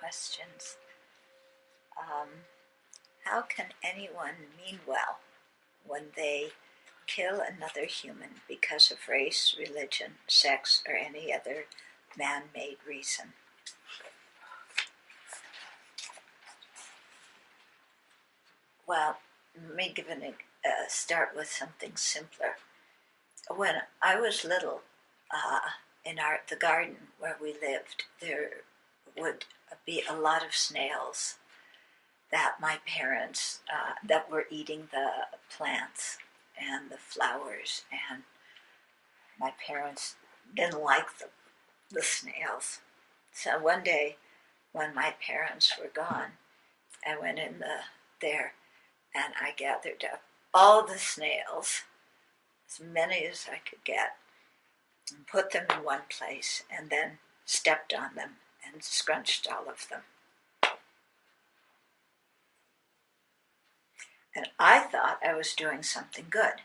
questions. How can anyone mean well when they kill another human because of race, religion, sex, or any other man-made reason? Well, let me start with something simpler. When I was little, in the garden where we lived, there would be a lot of snails that my parents, that were eating the plants and the flowers, and my parents didn't like the snails. So one day, when my parents were gone, I went in there and I gathered up all the snails, as many as I could get, and put them in one place, and then stepped on them and scrunched all of them. And I thought I was doing something good.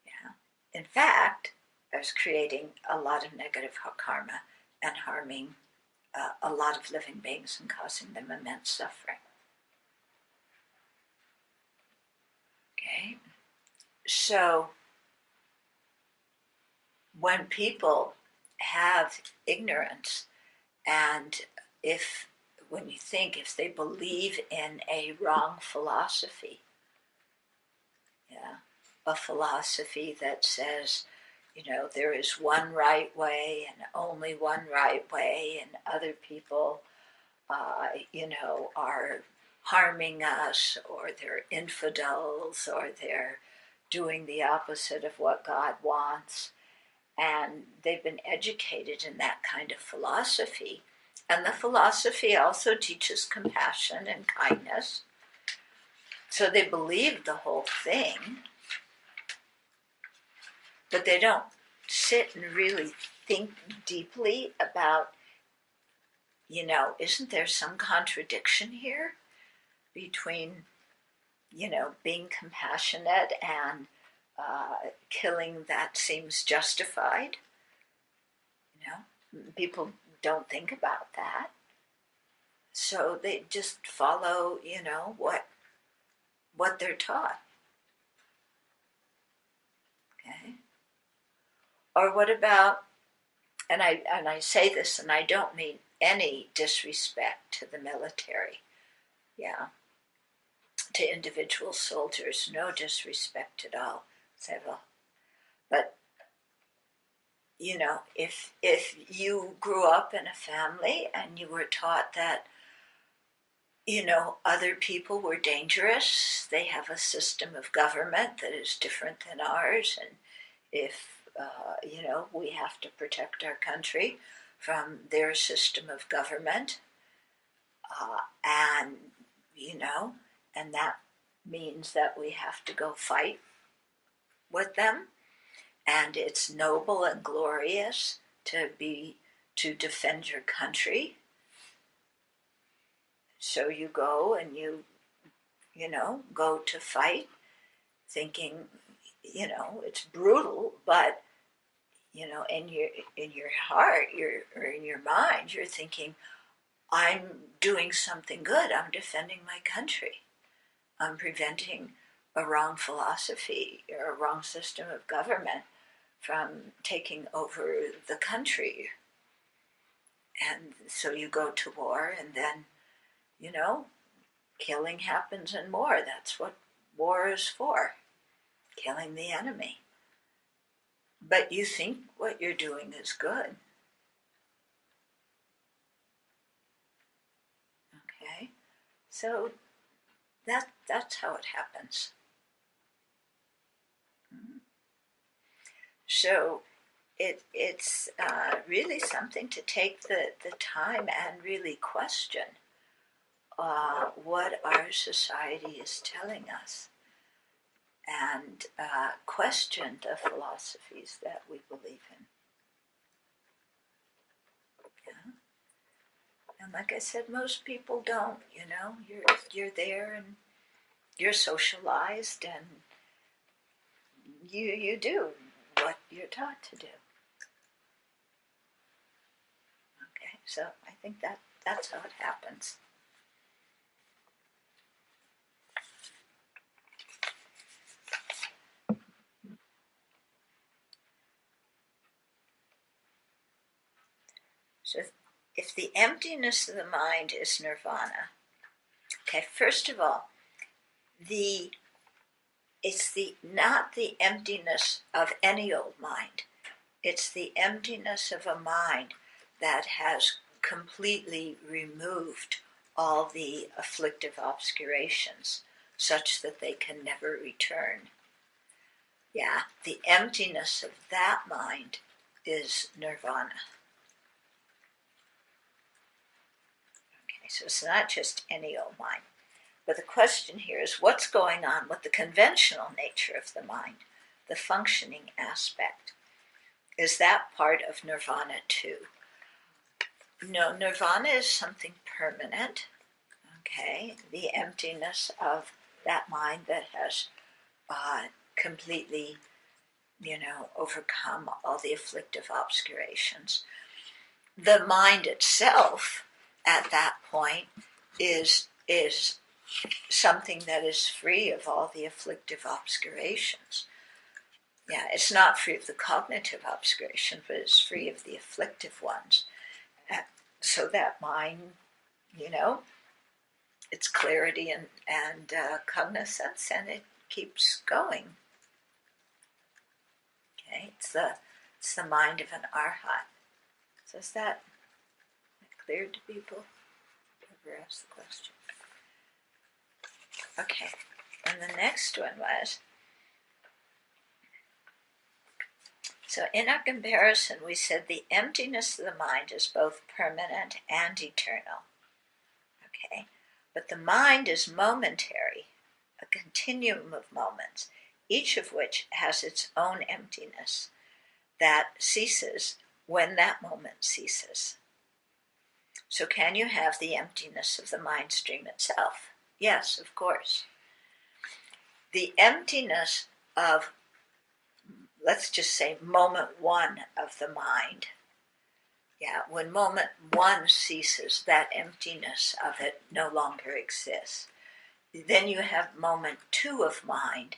Yeah. In fact, I was creating a lot of negative karma and harming a lot of living beings and causing them immense suffering. Okay? So, when people have ignorance, and when you think, if they believe in a wrong philosophy, a philosophy that says, there is one right way and only one right way, and other people, are harming us, or they're infidels, or they're doing the opposite of what God wants. And they've been educated in that kind of philosophy. And the philosophy also teaches compassion and kindness. So they believe the whole thing, but they don't sit and really think deeply about, isn't there some contradiction here between, being compassionate and killing that seems justified? People don't think about that. So they just follow, what they're taught. Okay? Or what about, and I say this, and I don't mean any disrespect to the military, to individual soldiers, no disrespect at all, but if you grew up in a family and you were taught that, other people were dangerous, they have a system of government that is different than ours, and if, we have to protect our country from their system of government, and that means that we have to go fight with them, and it's noble and glorious to defend your country. So you go and you go to fight, thinking, it's brutal, but in your heart, or in your mind, you're thinking, I'm doing something good. I'm defending my country. I'm preventing a wrong philosophy or a wrong system of government from taking over the country. And so you go to war, and then, killing happens and more. That's what war is for, killing the enemy. But you think what you're doing is good. Okay? So that's how it happens. So it's really something to take the time and really question what our society is telling us, and question the philosophies that we believe in. Yeah. And like I said, most people don't. You're there and you're socialized, and you do what you're taught to do. So I think that's how it happens. So if the emptiness of the mind is nirvana, okay, first of all, it's not the emptiness of any old mind. It's the emptiness of a mind that has completely removed all the afflictive obscurations such that they can never return. Yeah, the emptiness of that mind is nirvana. Okay, so it's not just any old mind. But the question here is what's going on with the conventional nature of the mind, the functioning aspect? Is that part of nirvana too? No, nirvana is something permanent, okay? The emptiness of that mind that has completely, overcome all the afflictive obscurations. The mind itself, at that point, is something that is free of all the afflictive obscurations. Yeah, it's not free of the cognitive obscurations, but it's free of the afflictive ones. So that mind, it's clarity and cognizance, and it keeps going. Okay, it's the mind of an arhat. So is that clear to people? Whoever asked the question. Okay, and the next one was, so in our comparison, we said the emptiness of the mind is both permanent and eternal. Okay, but the mind is momentary, a continuum of moments, each of which has its own emptiness that ceases when that moment ceases. So can you have the emptiness of the mind stream itself? Yes, of course. The emptiness of, let's just say, moment one of the mind. Yeah, when moment one ceases, that emptiness of it no longer exists. Then you have moment two of mind,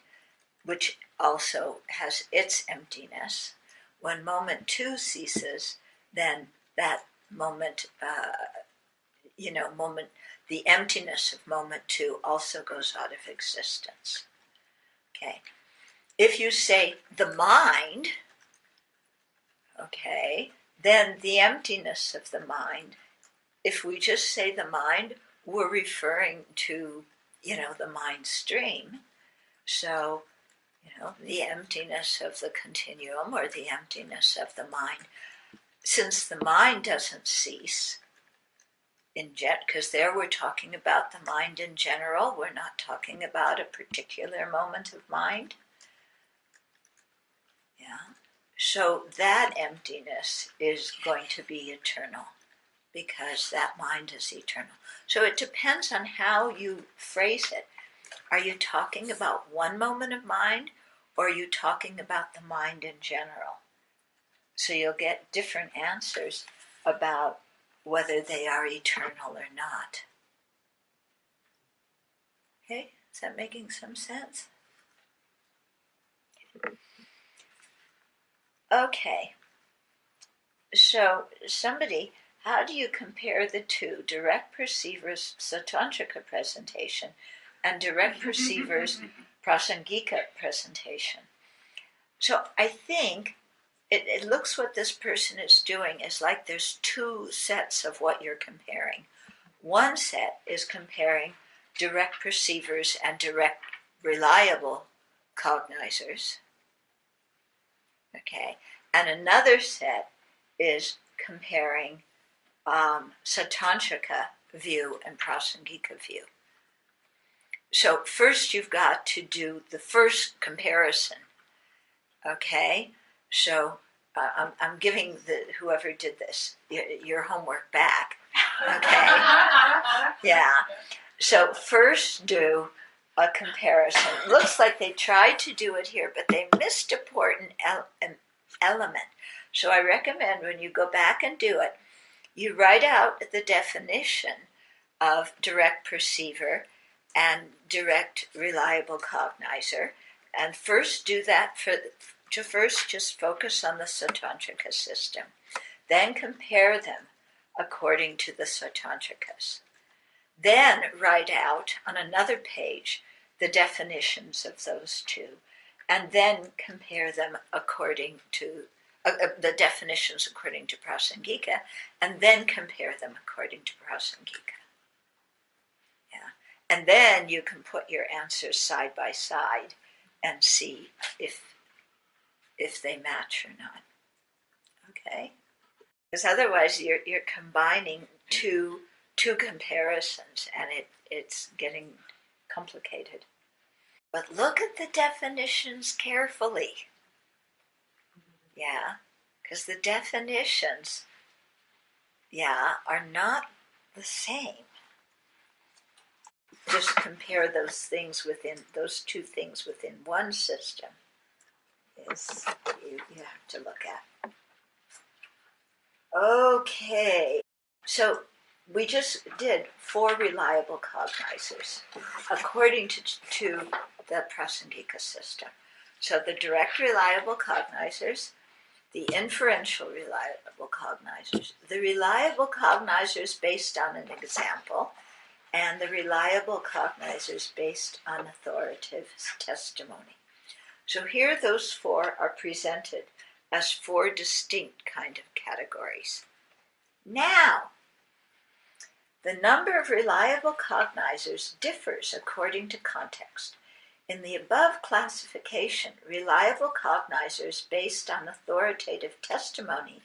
which also has its emptiness. When moment two ceases, then that moment, the emptiness of moment two also goes out of existence. Okay. If you say the mind, okay, then the emptiness of the mind, if we just say the mind, we're referring to, the mind stream. So, the emptiness of the continuum or the emptiness of the mind. Since the mind doesn't cease, because there we're talking about the mind in general, we're not talking about a particular moment of mind. Yeah. So that emptiness is going to be eternal because that mind is eternal. So it depends on how you phrase it. Are you talking about one moment of mind, or are you talking about the mind in general? So you'll get different answers about whether they are eternal or not. Okay, is that making some sense? Okay, so how do you compare the two, direct perceivers' Satantrika presentation and direct perceivers' Prasangika presentation? So I think it looks what this person is doing is like there's two sets of what you're comparing. One set is comparing direct perceivers and direct reliable cognizers. Okay, and another set is comparing Satantrika view and Prasangika view. So first you've got to do the first comparison. Okay, so I'm giving whoever did this your homework back. Okay, yeah. So first do a comparison. It looks like they tried to do it here, but they missed an element. So I recommend when you go back and do it, you write out the definition of direct perceiver and direct reliable cognizer, and first do that to first just focus on the Sautrantika system, then compare them according to the Sautrantikas. Then write out on another page the definitions of those two, and then compare them according to the definitions according to Prasangika, and then compare them according to Prasangika. Yeah. And then you can put your answers side by side and see if they match or not. Okay? Because otherwise you're combining two comparisons, and it's getting complicated. But look at the definitions carefully. Yeah, because the definitions, are not the same. Just compare those two things within one system is you have to look at. Okay, so we just did 4 reliable cognizers according to the Prasangika system. So the direct reliable cognizers, the inferential reliable cognizers, the reliable cognizers based on an example, and the reliable cognizers based on authoritative testimony. So here those 4 are presented as 4 distinct kind of categories. Now, the number of reliable cognizers differs according to context. In the above classification, reliable cognizers based on authoritative testimony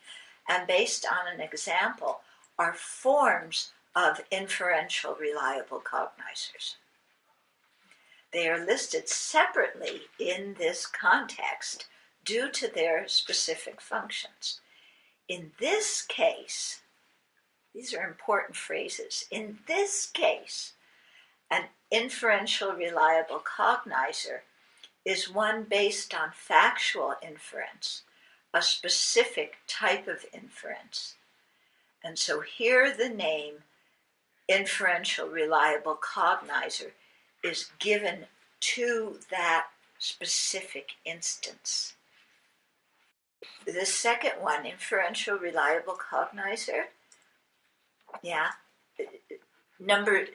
and based on an example are forms of inferential reliable cognizers. They are listed separately in this context due to their specific functions. In this case, these are important phrases. In this case, an inferential reliable cognizer is one based on factual inference, a specific type of inference. And so here the name inferential reliable cognizer is given to that specific instance. The second one, inferential reliable cognizer, number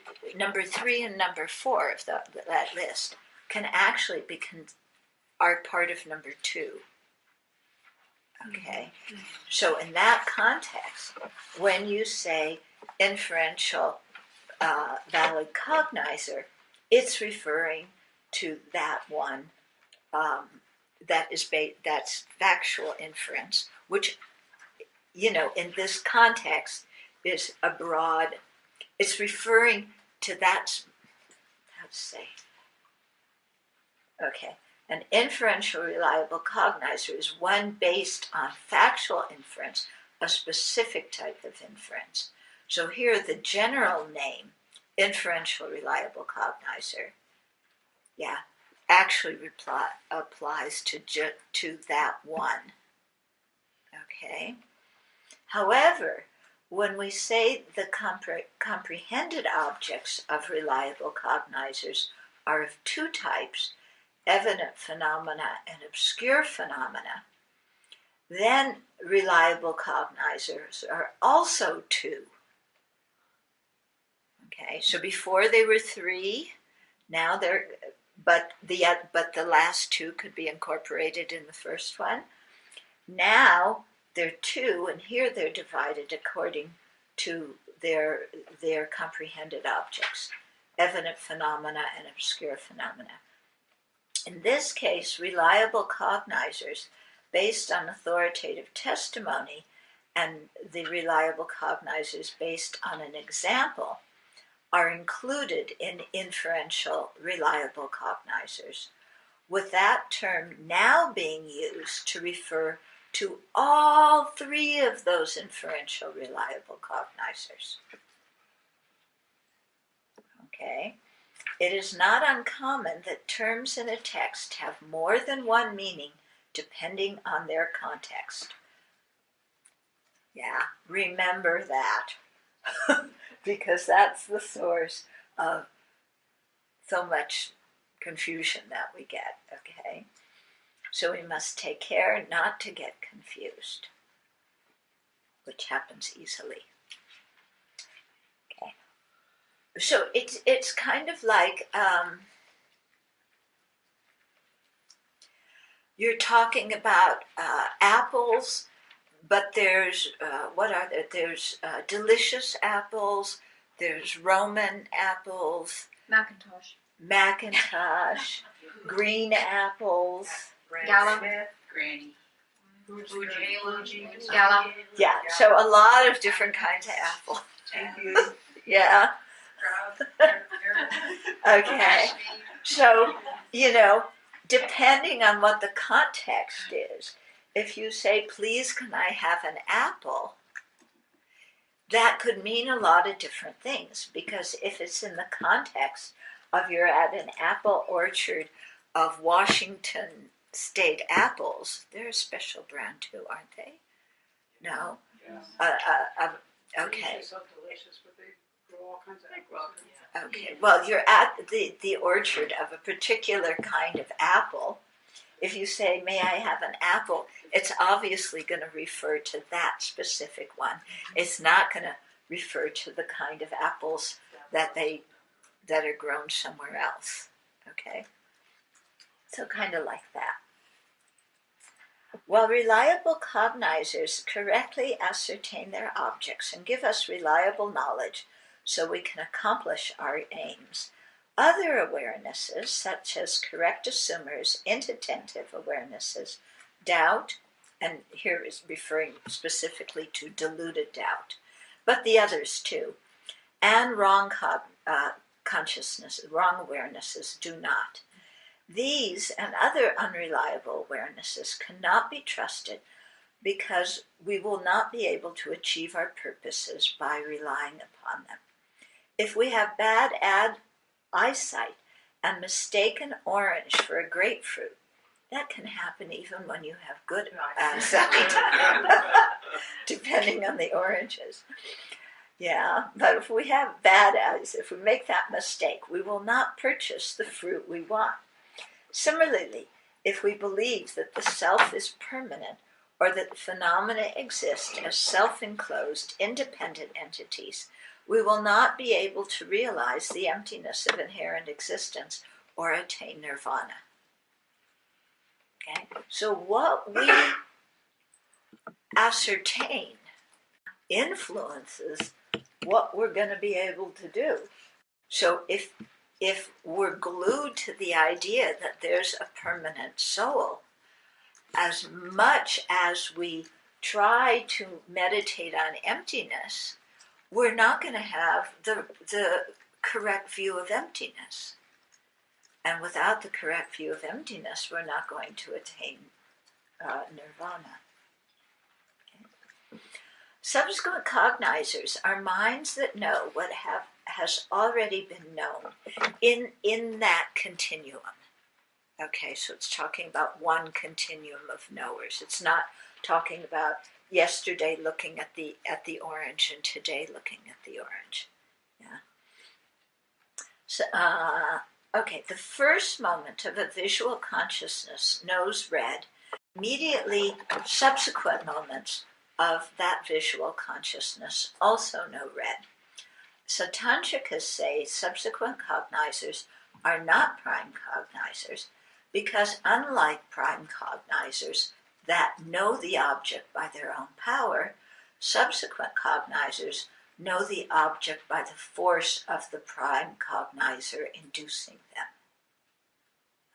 3 and number 4 of that list can actually are part of number 2. Okay, so in that context, when you say inferential valid cognizer, it's referring to that one that's factual inference, which, in this context is a broad, it's referring to that, how to say, okay, an inferential reliable cognizer is one based on factual inference, a specific type of inference. So here the general name, inferential reliable cognizer, actually applies to that one. Okay. However, when we say the comprehended objects of reliable cognizers are of 2 types, evident phenomena and obscure phenomena, then reliable cognizers are also 2. Okay, so before they were 3, now they're, but the last 2 could be incorporated in the first one. Now they're 2, and here they're divided according to their comprehended objects, evident phenomena and obscure phenomena. In this case, reliable cognizers based on authoritative testimony and the reliable cognizers based on an example are included in inferential reliable cognizers, with that term now being used to refer to all 3 of those inferential reliable cognizers. Okay? It is not uncommon that terms in a text have more than one meaning depending on their context. Yeah, remember that. Because that's the source of so much confusion that we get, okay? So we must take care not to get confused, which happens easily. Okay. So it's kind of like you're talking about apples, but there's, what are there? There's delicious apples, there's Roman apples, Macintosh, green apples. Gala. Granny. Fuji. Gala. Yeah, so a lot of different kinds of apple. Thank you. Yeah. Okay. So, depending on what the context is, if you say, please, can I have an apple? That could mean a lot of different things, because if it's in the context of you're at an apple orchard of Washington State apples, they're a special brand too, aren't they? No? Yeah. Okay. They're so delicious, but they grow all kinds of apples. Okay, well, you're at the orchard of a particular kind of apple. If you say, may I have an apple, it's obviously going to refer to that specific one. It's not going to refer to the kind of apples that are grown somewhere else. Okay? So kind of like that. While reliable cognizers correctly ascertain their objects and give us reliable knowledge so we can accomplish our aims, other awarenesses, such as correct assumers, inattentive awarenesses, doubt, and here is referring specifically to deluded doubt, but the others too, and wrong consciousness, wrong awarenesses do not. These and other unreliable awarenesses cannot be trusted because we will not be able to achieve our purposes by relying upon them. If we have bad eyesight and mistake an orange for a grapefruit, that can happen even when you have good eyesight, depending on the oranges. Yeah, but if we have bad eyes, if we make that mistake, we will not purchase the fruit we want. Similarly, if we believe that the self is permanent or that phenomena exist as self-enclosed, independent entities, we will not be able to realize the emptiness of inherent existence or attain nirvana. Okay? So what we ascertain influences what we're going to be able to do. So if we're glued to the idea that there's a permanent soul, as much as we try to meditate on emptiness, we're not going to have the correct view of emptiness. And without the correct view of emptiness, we're not going to attain nirvana. Okay. Subsequent cognizers are minds that know what has already been known in that continuum. Okay, so it's talking about one continuum of knowers. It's not talking about yesterday looking at the orange and today looking at the orange. Yeah. So, okay, the first moment of a visual consciousness knows red. Immediately subsequent moments of that visual consciousness also know red. So tantrikas say subsequent cognizers are not prime cognizers because unlike prime cognizers that know the object by their own power, subsequent cognizers know the object by the force of the prime cognizer inducing them.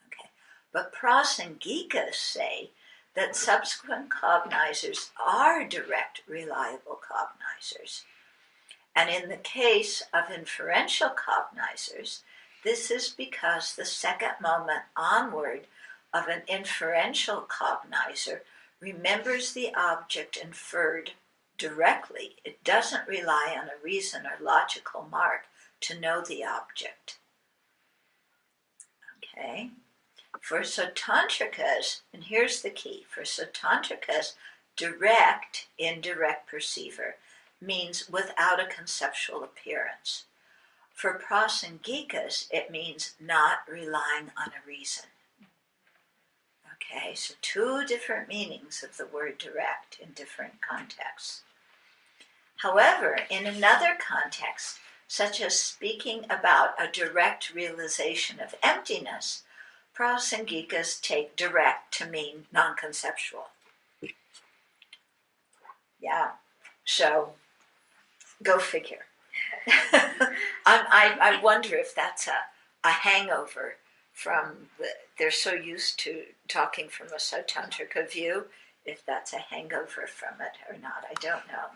Okay. But prasangikas say that subsequent cognizers are direct, reliable cognizers. And in the case of inferential cognizers, this is because the second moment onward of an inferential cognizer remembers the object inferred directly. It doesn't rely on a reason or logical mark to know the object. Okay? For Satantrikas, and here's the key, for Satantrikas, Direct, indirect perceiver, means without a conceptual appearance. For Prasangikas, it means not relying on a reason. Okay, so two different meanings of the word direct in different contexts. However, in another context, such as speaking about a direct realization of emptiness, Prasangikas take direct to mean non-conceptual. Yeah, so go figure. I wonder if that's a hangover from they're so used to talking from a Sautantrika view, if that's a hangover from it or not, I don't know.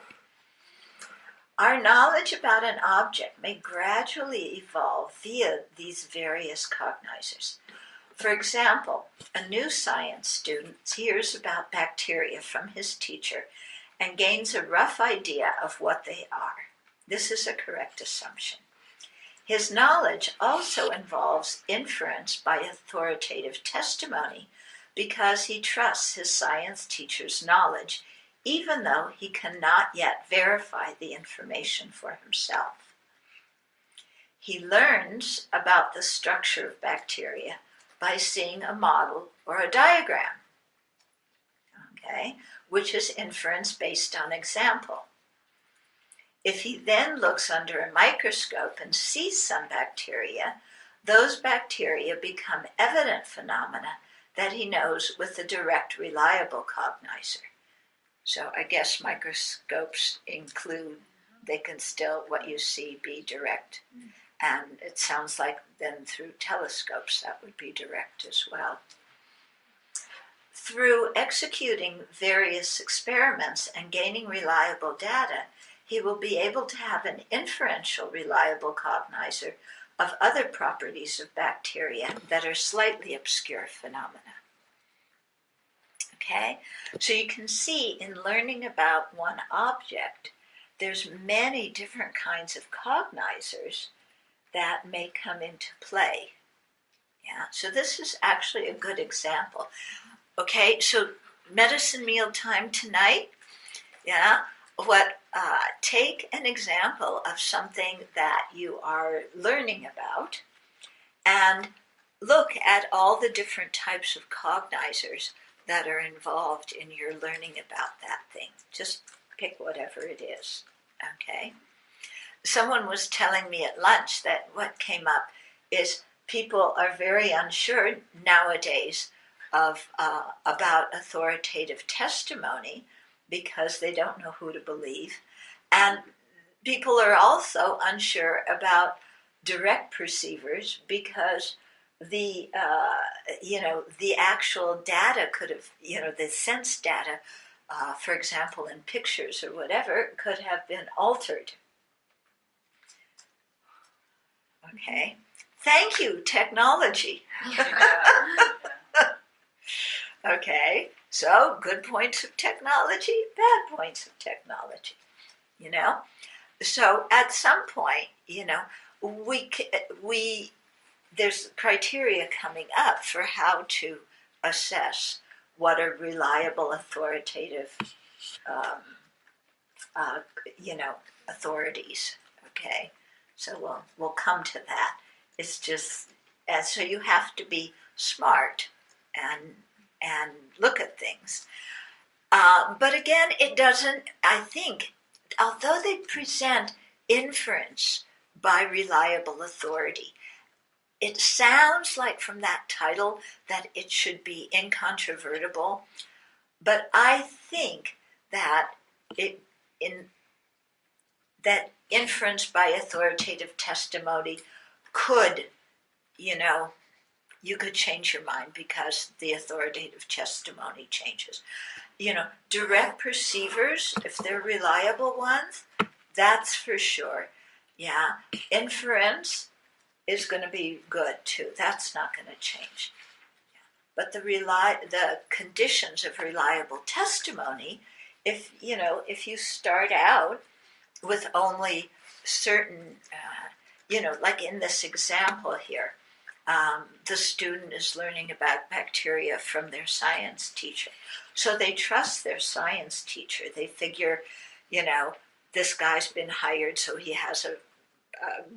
Our knowledge about an object may gradually evolve via these various cognizers. For example, a new science student hears about bacteria from his teacher and gains a rough idea of what they are. This is a correct assumption. His knowledge also involves inference by authoritative testimony because he trusts his science teacher's knowledge, even though he cannot yet verify the information for himself. He learns about the structure of bacteria by seeing a model or a diagram, okay, which is inference based on example. If he then looks under a microscope and sees some bacteria, those bacteria become evident phenomena that he knows with a direct, reliable cognizer. So I guess microscopes include, they can still, what you see, be direct. And it sounds like then through telescopes that would be direct as well. Through executing various experiments and gaining reliable data, he will be able to have an inferential reliable cognizer of other properties of bacteria that are slightly obscure phenomena. Okay, so you can see in learning about one object, there's many different kinds of cognizers that may come into play. Yeah, so this is actually a good example. Okay, so medicine meal time tonight. Yeah, take an example of something that you are learning about and look at all the different types of cognizers that are involved in your learning about that thing. Just pick whatever it is, okay? Someone was telling me at lunch that what came up is people are very unsure nowadays of about authoritative testimony because they don't know who to believe. And people are also unsure about direct perceivers because the actual data could have, the sense data, for example, in pictures or whatever, could have been altered. Okay. Thank you, technology. Okay, so good points of technology, bad points of technology, So at some point, there's criteria coming up for how to assess what are reliable, authoritative, authorities. Okay, so we'll come to that. It's just, so you have to be smart and look at things. But again, it doesn't, I think, although they present inference by reliable authority, it sounds like from that title that it should be incontrovertible, but I think that that inference by authoritative testimony could, you could change your mind because the authoritative testimony changes. Direct perceivers, if they're reliable ones, that's for sure. Yeah, inference is going to be good too. That's not going to change. But the conditions of reliable testimony, if you start out with only certain, like in this example here, the student is learning about bacteria from their science teacher. So they trust their science teacher. They figure, this guy's been hired, so he has a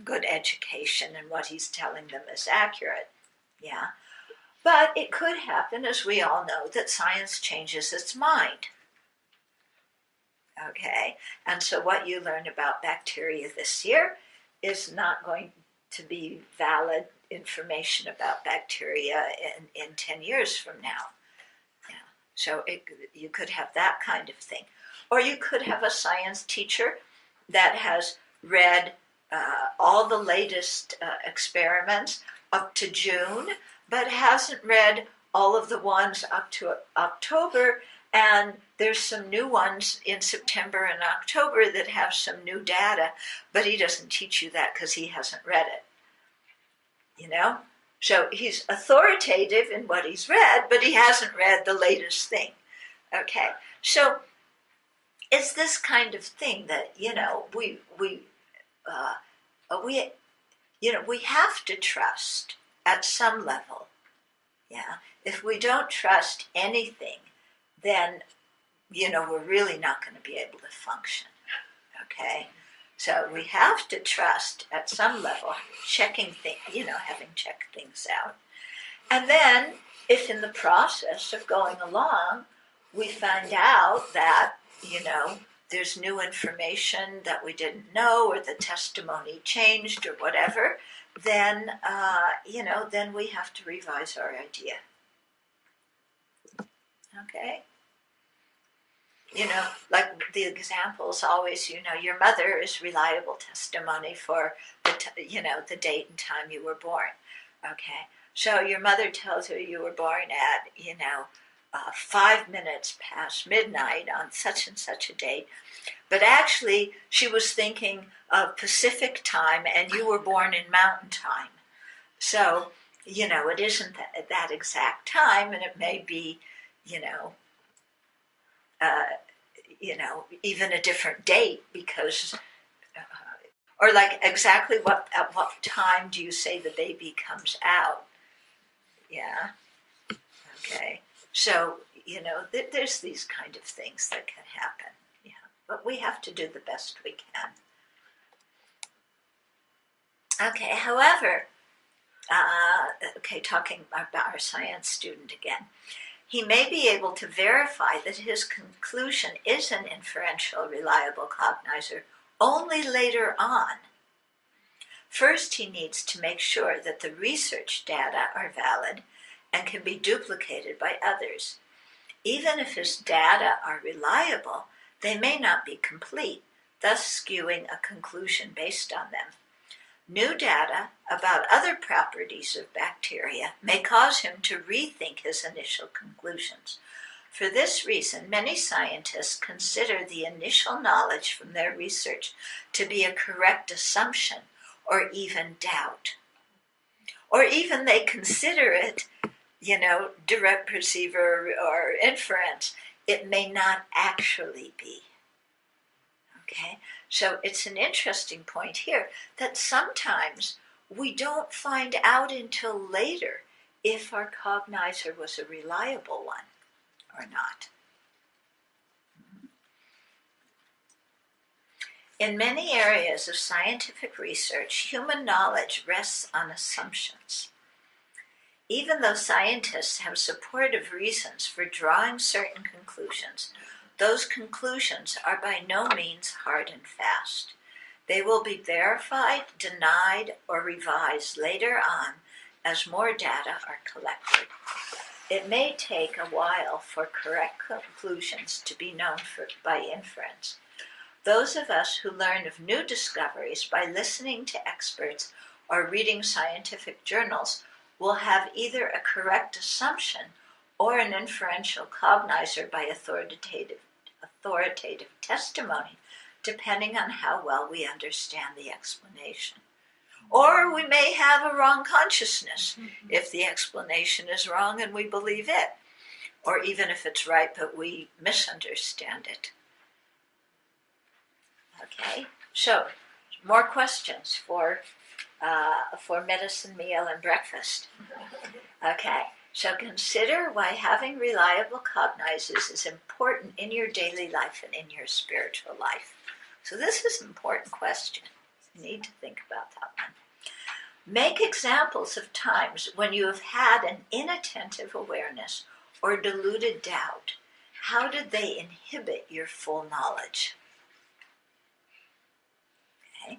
good education and what he's telling them is accurate. Yeah. But it could happen, as we all know, that science changes its mind. Okay. And so what you learn about bacteria this year is not going to be valid information about bacteria in 10 years from now. Yeah. So you could have that kind of thing. Or you could have a science teacher that has read all the latest experiments up to June, but hasn't read all of the ones up to October, and there's some new ones in September and October that have some new data, but he doesn't teach you that because he hasn't read it. So he's authoritative in what he's read, but he hasn't read the latest thing. Okay, so it's this kind of thing that we have to trust at some level. Yeah, if we don't trust anything, then we're really not going to be able to function. Okay. So we have to trust at some level, checking things, having checked things out. And then, if in the process of going along, we find out that, there's new information that we didn't know, or the testimony changed, or whatever, then, then we have to revise our idea. Okay? Like the examples always, your mother is reliable testimony for the date and time you were born. Okay, so your mother tells her you were born at 5 minutes past midnight on such and such a date, but actually she was thinking of Pacific time and you were born in Mountain time. So it isn't that exact time, and it may be even a different date, because, or like exactly at what time do you say the baby comes out? Yeah. Okay. So, there's these kind of things that can happen. Yeah. But we have to do the best we can. Okay. However, talking about our science student again, he may be able to verify that his conclusion is an inferential, reliable cognizer only later on. First, he needs to make sure that the research data are valid and can be duplicated by others. Even if his data are reliable, they may not be complete, thus skewing a conclusion based on them. New data about other properties of bacteria may cause him to rethink his initial conclusions. For this reason, many scientists consider the initial knowledge from their research to be a correct assumption or even doubt. Or even they consider it, direct perceiver or inference. It may not actually be. Okay? So it's an interesting point here that sometimes we don't find out until later if our cognizer was a reliable one or not. In many areas of scientific research, human knowledge rests on assumptions. Even though scientists have supportive reasons for drawing certain conclusions, those conclusions are by no means hard and fast. They will be verified, denied, or revised later on as more data are collected. It may take a while for correct conclusions to be known by inference. Those of us who learn of new discoveries by listening to experts or reading scientific journals will have either a correct assumption or an inferential cognizer by authoritative testimony, depending on how well we understand the explanation. Or we may have a wrong consciousness if the explanation is wrong and we believe it, or even if it's right but we misunderstand it. Okay, so more questions for for medicine, meal, and breakfast. Okay, so consider why having reliable cognizers is important in your daily life and in your spiritual life. So this is an important question. You need to think about that one. Make examples of times when you have had an inattentive awareness or deluded doubt. How did they inhibit your full knowledge? Okay.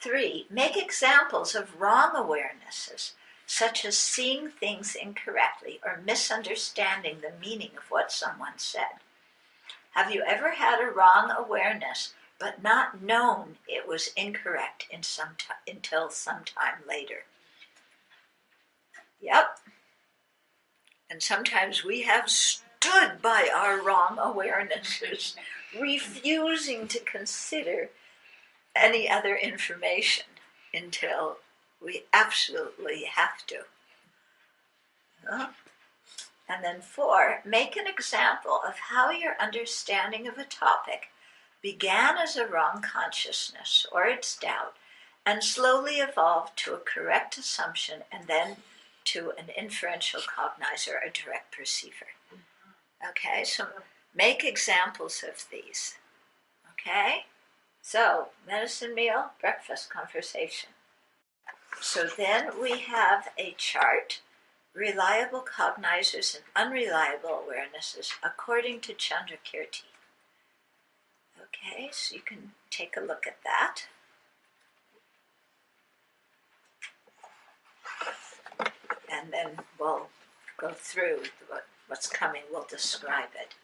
3, make examples of wrong awarenesses, such as seeing things incorrectly or misunderstanding the meaning of what someone said. Have you ever had a wrong awareness but not known it was incorrect until some time later? Yep. And sometimes we have stood by our wrong awarenesses, refusing to consider any other information until we absolutely have to. And then 4, make an example of how your understanding of a topic began as a wrong consciousness or its doubt and slowly evolved to a correct assumption and then to an inferential cognizer, a direct perceiver. Okay, so make examples of these. Okay? So, medicine, meal, breakfast, conversation. So then we have a chart, reliable cognizers and unreliable awarenesses according to Chandrakirti. Okay, so you can take a look at that. And then we'll go through what's coming, we'll describe it.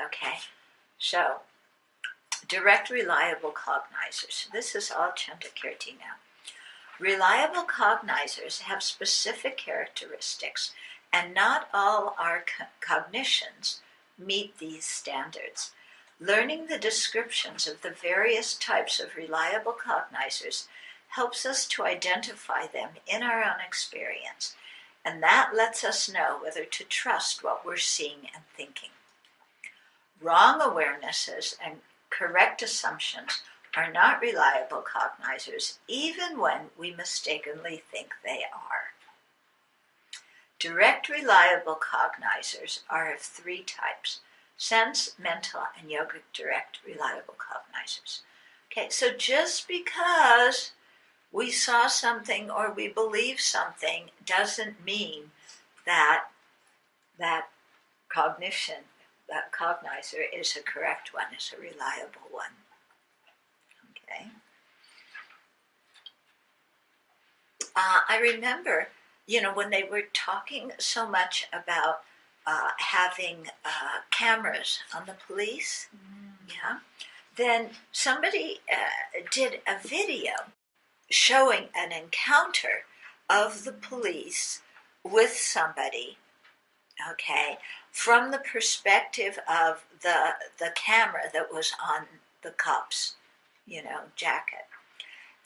Okay, so direct reliable cognizers. This is all Chandrakirti now. Reliable cognizers have specific characteristics, and not all our cognitions meet these standards. Learning the descriptions of the various types of reliable cognizers helps us to identify them in our own experience, and that lets us know whether to trust what we're seeing and thinking. Wrong awarenesses and correct assumptions are not reliable cognizers, even when we mistakenly think they are. Direct reliable cognizers are of 3 types: sense, mental, and yogic direct reliable cognizers. Okay, so just because we saw something or we believe something doesn't mean that that cognition, that cognizer is a correct one, is a reliable one. Okay. I remember, when they were talking so much about having cameras on the police, then somebody did a video showing an encounter of the police with somebody, okay, from the perspective of the camera that was on the cop's, jacket.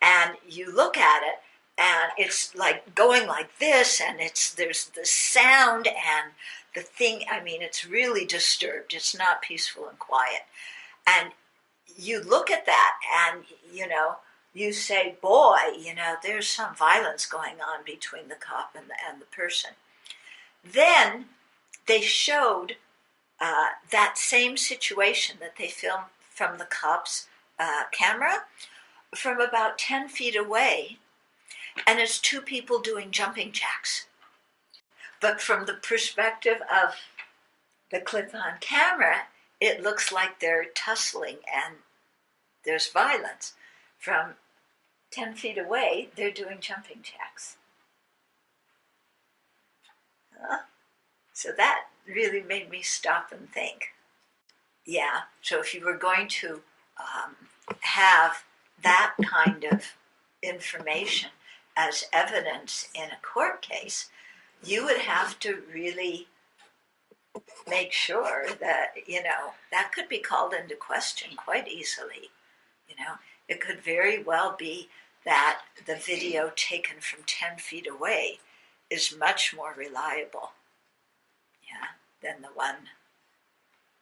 And you look at it, and it's like going like this, and there's the sound and the thing. I mean, it's really disturbed. It's not peaceful and quiet. And you look at that, and you say, "Boy, there's some violence going on between the cop and the person." Then they showed that same situation that they filmed from the cop's camera from about 10 feet away, and it's 2 people doing jumping jacks. But from the perspective of the clip on camera, it looks like they're tussling and there's violence. From 10 feet away, they're doing jumping jacks. So that really made me stop and think. Yeah, so if you were going to have that kind of information as evidence in a court case, you would have to really make sure that, that could be called into question quite easily. It could very well be that the video taken from 10 feet away is much more reliable, than the one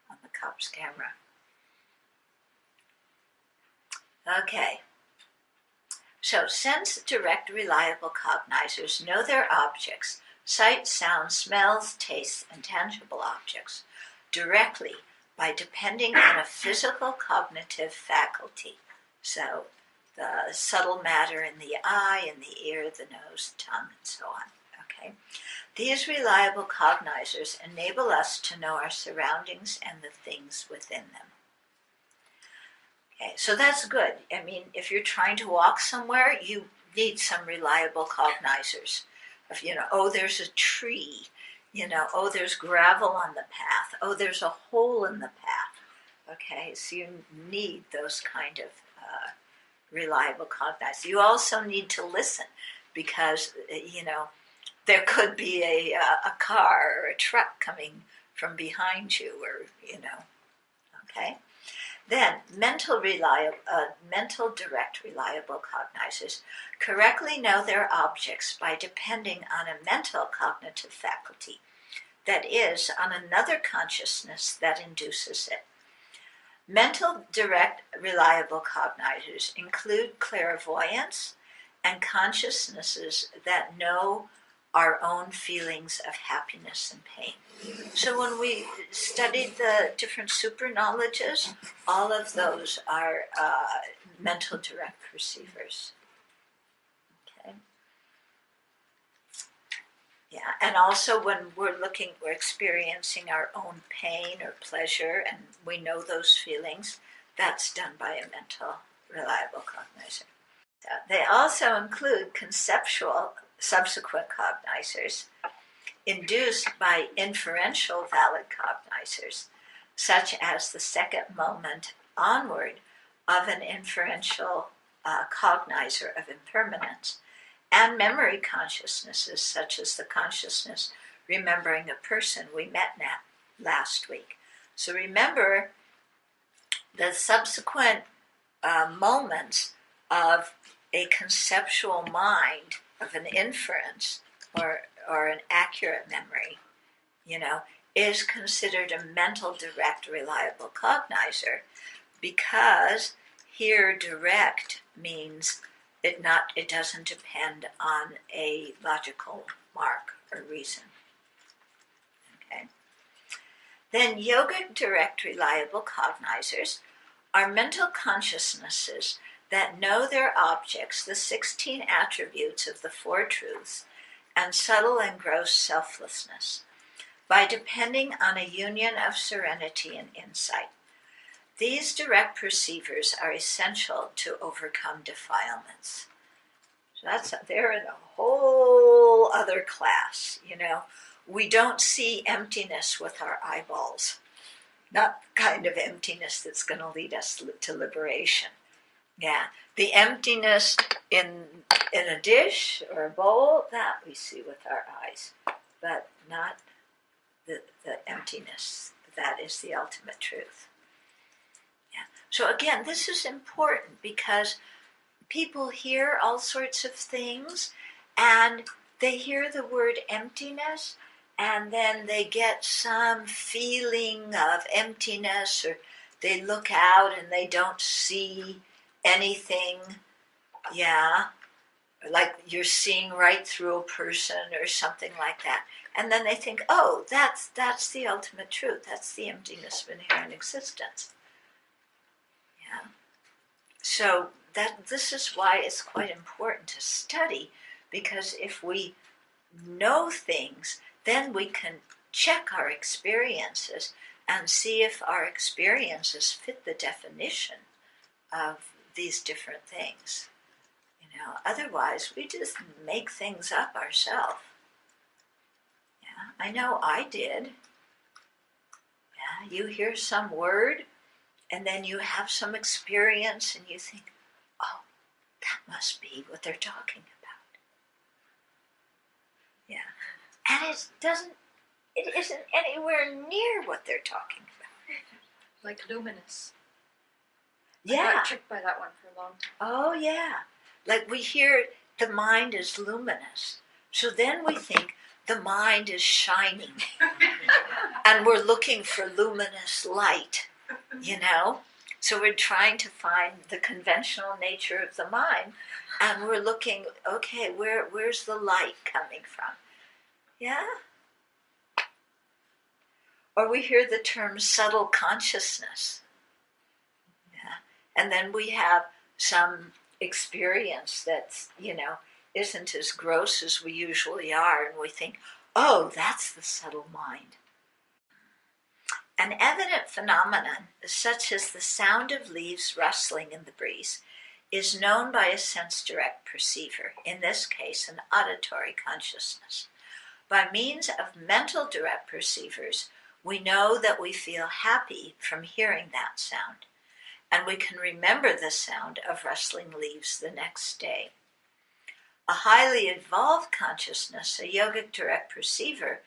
on the cop's camera. Okay, So sense direct reliable cognizers know their objects, sight, sound, smells, tastes, and tangible objects, directly by depending on a physical cognitive faculty. So the subtle matter in the eye, in the ear, the nose, tongue, and so on. Okay? These reliable cognizers enable us to know our surroundings and the things within them. Okay, so that's good. I mean, if you're trying to walk somewhere, you need some reliable cognizers. If there's a tree, oh, there's gravel on the path, oh, there's a hole in the path. Okay, so you need those kind of reliable cognizers. You also need to listen because, there could be a car or a truck coming from behind you or, okay. Then, mental direct reliable cognizers correctly know their objects by depending on a mental cognitive faculty, that is, on another consciousness that induces it. Mental direct reliable cognizers include clairvoyance and consciousnesses that know our own feelings of happiness and pain. So when we studied the different super knowledges, all of those are mental direct perceivers. Okay. Yeah, and also when we're experiencing our own pain or pleasure, and we know those feelings, that's done by a mental reliable cognizer. They also include conceptual subsequent cognizers induced by inferential valid cognizers, such as the second moment onward of an inferential cognizer of impermanence, and memory consciousnesses, such as the consciousness remembering a person we met last week. So remember the subsequent moments of a conceptual mind, of an inference or an accurate memory, is considered a mental direct reliable cognizer, because here direct means it doesn't depend on a logical mark or reason. Okay. Then yogic direct reliable cognizers are mental consciousnesses that know their objects, the 16 attributes of the Four Truths, and subtle and gross selflessness, by depending on a union of serenity and insight. These direct perceivers are essential to overcome defilements. So they're in a whole other class, We don't see emptiness with our eyeballs. Not the kind of emptiness that's going to lead us to liberation. Yeah, the emptiness in a dish or a bowl, that we see with our eyes, but not the emptiness. That is the ultimate truth. Yeah. So again, this is important because people hear all sorts of things, and they hear the word emptiness, and then they get some feeling of emptiness, or they look out and they don't see anything, like you're seeing right through a person or something like that. And then they think, oh, that's the ultimate truth. That's the emptiness of inherent existence. Yeah. So this is why it's quite important to study, because if we know things, then we can check our experiences and see if our experiences fit the definition of these different things. Otherwise we just make things up ourselves. Yeah, I know I did. Yeah, you hear some word and then you have some experience and you think, oh, that must be what they're talking about. Yeah. And it isn't anywhere near what they're talking about. Like luminous. Yeah. I got tricked by that one for a long time. Oh, yeah. Like we hear the mind is luminous. So then we think the mind is shining. And we're looking for luminous light, So we're trying to find the conventional nature of the mind, and we're looking, okay, where's the light coming from? Yeah? Or we hear the term subtle consciousness. Yeah? And then we have some experience that's, isn't as gross as we usually are, and we think, oh, that's the subtle mind. An evident phenomenon, such as the sound of leaves rustling in the breeze, is known by a sense-direct perceiver, in this case an auditory consciousness. By means of mental direct perceivers, we know that we feel happy from hearing that sound, and we can remember the sound of rustling leaves the next day. A highly evolved consciousness, a yogic direct perceiver,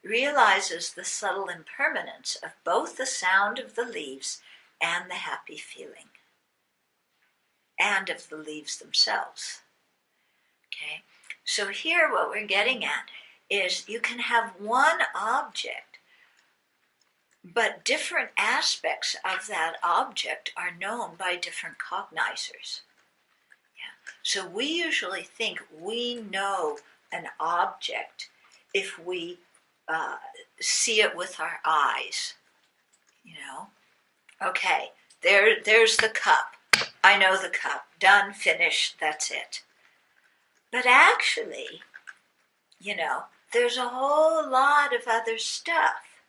realizes the subtle impermanence of both the sound of the leaves and the happy feeling, and of the leaves themselves. Okay, so here what we're getting at is you can have one object, but different aspects of that object are known by different cognizers. Yeah. So we usually think we know an object if we see it with our eyes. Okay, there's the cup. I know the cup. Done, finished, that's it. But actually, there's a whole lot of other stuff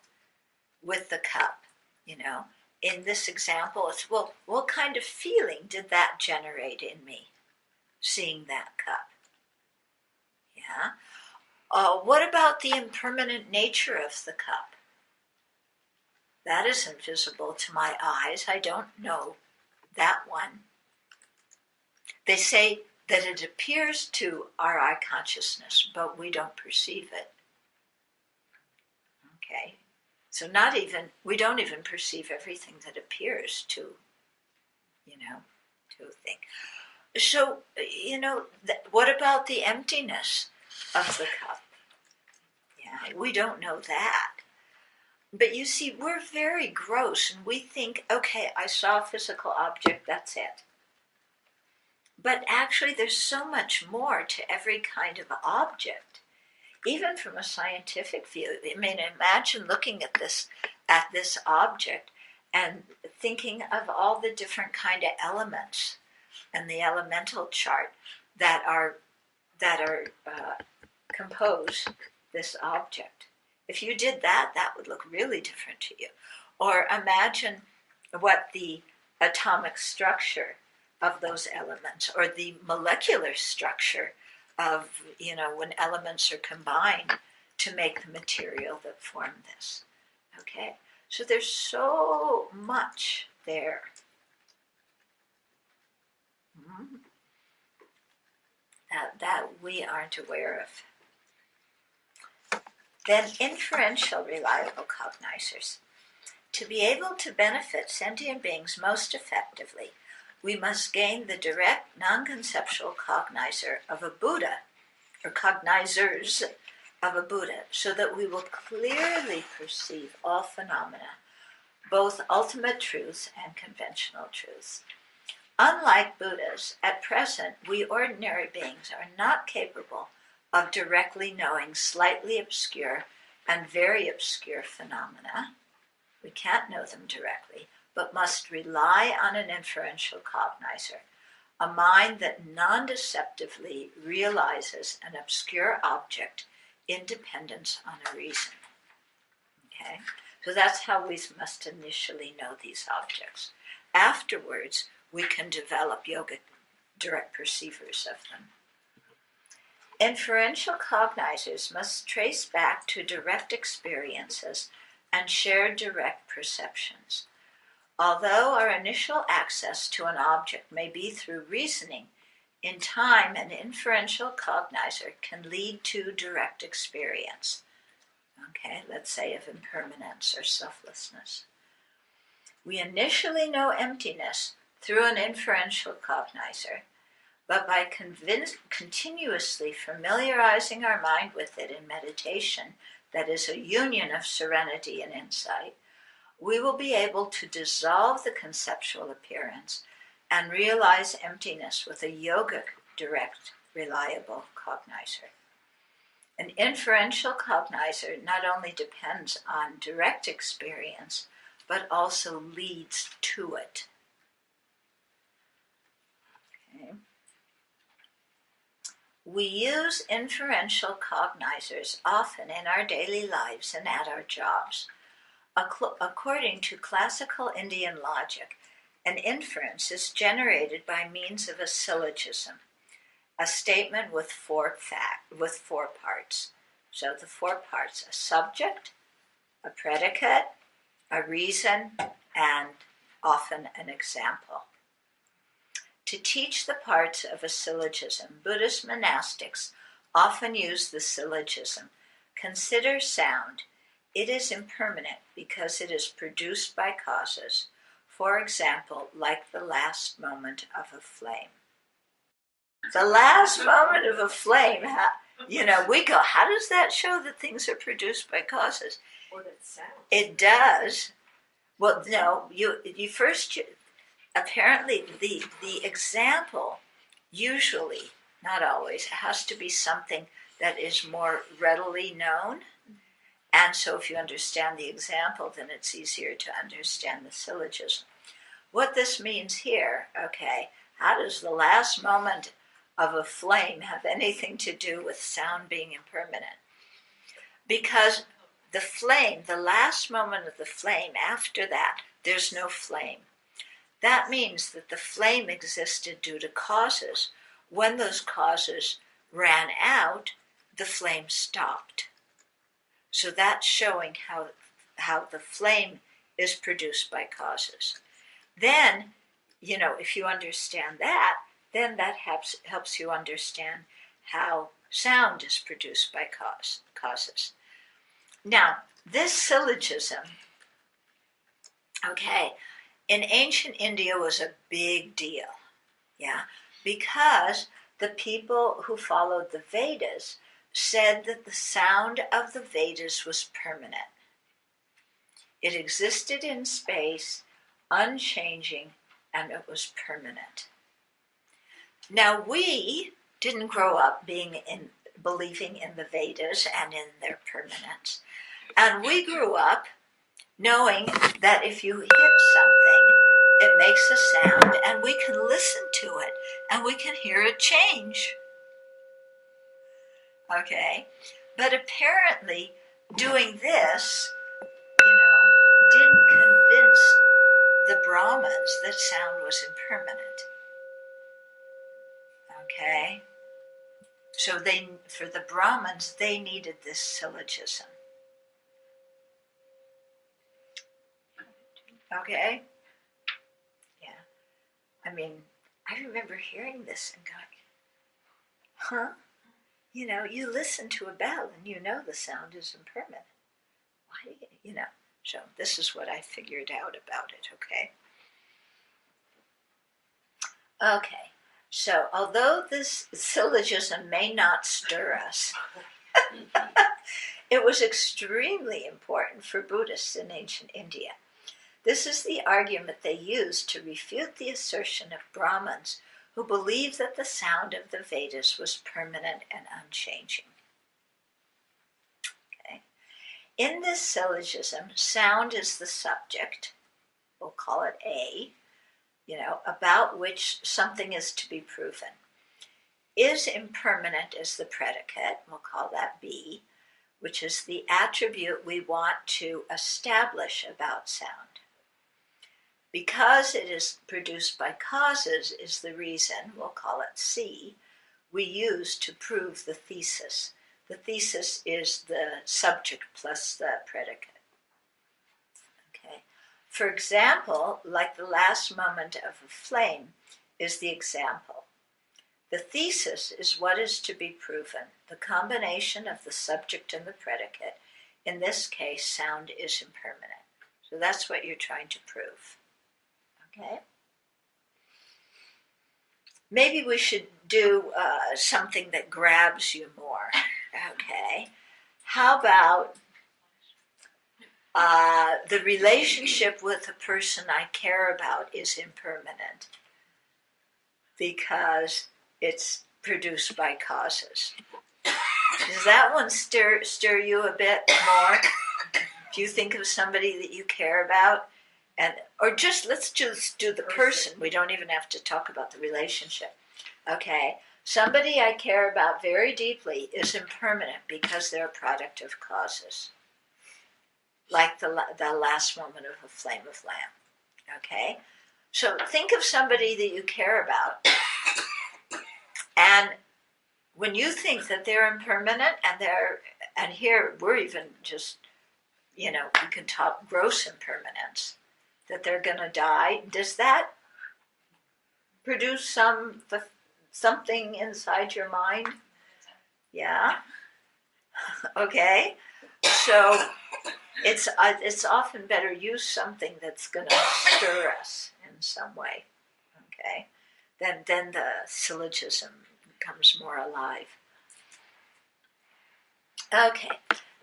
with the cup. In this example, it's, well, what kind of feeling did that generate in me, seeing that cup? Yeah. What about the impermanent nature of the cup? That isn't visible to my eyes. I don't know that one. They say that it appears to our eye consciousness, but we don't perceive it. Okay, so we don't even perceive everything that appears to a thing. So, what about the emptiness of the cup? Yeah, we don't know that. But you see, we're very gross, and we think, okay, I saw a physical object, that's it. But actually, there's so much more to every kind of object, even from a scientific view. I mean, imagine looking at this object and thinking of all the different kind of elements and the elemental chart that compose this object. If you did that, that would look really different to you. Or imagine what the atomic structure of those elements, or the molecular structure of, when elements are combined to make the material that form this. Okay, so there's so much there. That we aren't aware of. Then inferential reliable cognizers. To be able to benefit sentient beings most effectively, we must gain the direct, non-conceptual cognizer of a Buddha, or cognizers of a Buddha, so that we will clearly perceive all phenomena, both ultimate truths and conventional truths. Unlike Buddhas, at present, we ordinary beings are not capable of directly knowing slightly obscure and very obscure phenomena. We can't know them directly, but must rely on an inferential cognizer, a mind that non-deceptively realizes an obscure object in dependence on a reason. Okay? So that's how we must initially know these objects. Afterwards, we can develop yogic direct perceivers of them. Inferential cognizers must trace back to direct experiences and shared direct perceptions. Although our initial access to an object may be through reasoning, in time an inferential cognizer can lead to direct experience. Okay, let's say of impermanence or selflessness. We initially know emptiness through an inferential cognizer, but by continuously familiarizing our mind with it in meditation, that is a union of serenity and insight, we will be able to dissolve the conceptual appearance and realize emptiness with a yogic, direct, reliable cognizer. An inferential cognizer not only depends on direct experience, but also leads to it. Okay. We use inferential cognizers often in our daily lives and at our jobs. According to classical Indian logic, an inference is generated by means of a syllogism, a statement with four parts. So the four parts: a subject, a predicate, a reason, and often an example. To teach the parts of a syllogism, Buddhist monastics often use the syllogism: consider sound. It is impermanent because it is produced by causes, for example, like the last moment of a flame. The last moment of a flame, we go, how does that show that things are produced by causes? Or that sound. It does. Well, no, apparently the example, usually, not always, has to be something that is more readily known. And so if you understand the example, then it's easier to understand the syllogism. What this means here, okay, how does the last moment of a flame have anything to do with sound being impermanent? Because the flame, the last moment of the flame, after that, there's no flame. That means that the flame existed due to causes. When those causes ran out, the flame stopped. So that's showing how the flame is produced by causes. Then, if you understand that, then that helps you understand how sound is produced by causes. Now, this syllogism, okay, in ancient India was a big deal, because the people who followed the Vedas said that the sound of the Vedas was permanent. It existed in space, unchanging, and it was permanent. Now, we didn't grow up believing in the Vedas and in their permanence. And we grew up knowing that if you hit something, it makes a sound, and we can listen to it, and we can hear it change. Okay? But apparently, doing this, didn't convince the Brahmins that sound was impermanent. Okay? So for the Brahmins, they needed this syllogism. Okay? Yeah. I mean, I remember hearing this and going, huh? You listen to a bell and you know the sound is impermanent. Why, So this is what I figured out about it, okay? Okay, so although this syllogism may not stir us, it was extremely important for Buddhists in ancient India. This is the argument they used to refute the assertion of Brahmins who believed that the sound of the Vedas was permanent and unchanging. Okay. In this syllogism, sound is the subject, we'll call it A, about which something is to be proven. Is impermanent is the predicate, we'll call that B, which is the attribute we want to establish about sound. Because it is produced by causes is the reason, we'll call it C, we use to prove the thesis. The thesis is the subject plus the predicate. Okay. For example, like the last moment of a flame is the example. The thesis is what is to be proven, the combination of the subject and the predicate. In this case, sound is impermanent. So that's what you're trying to prove. Okay. Maybe we should do something that grabs you more. Okay. How about The relationship with the person I care about is impermanent because it's produced by causes. Does that one stir you a bit more? Do you think of somebody that you care about? Let's just do the person. We don't even have to talk about the relationship. Okay. Somebody I care about very deeply is impermanent because they're a product of causes. Like the last moment of a flame of lamp. Okay? So think of somebody that you care about. And when you think that they're impermanent and here we're even just, we can talk gross impermanence, that they're going to die, does that produce something inside your mind? Yeah? Okay. So it's often better use something that's going to stir us in some way. Okay. Then the syllogism becomes more alive. Okay.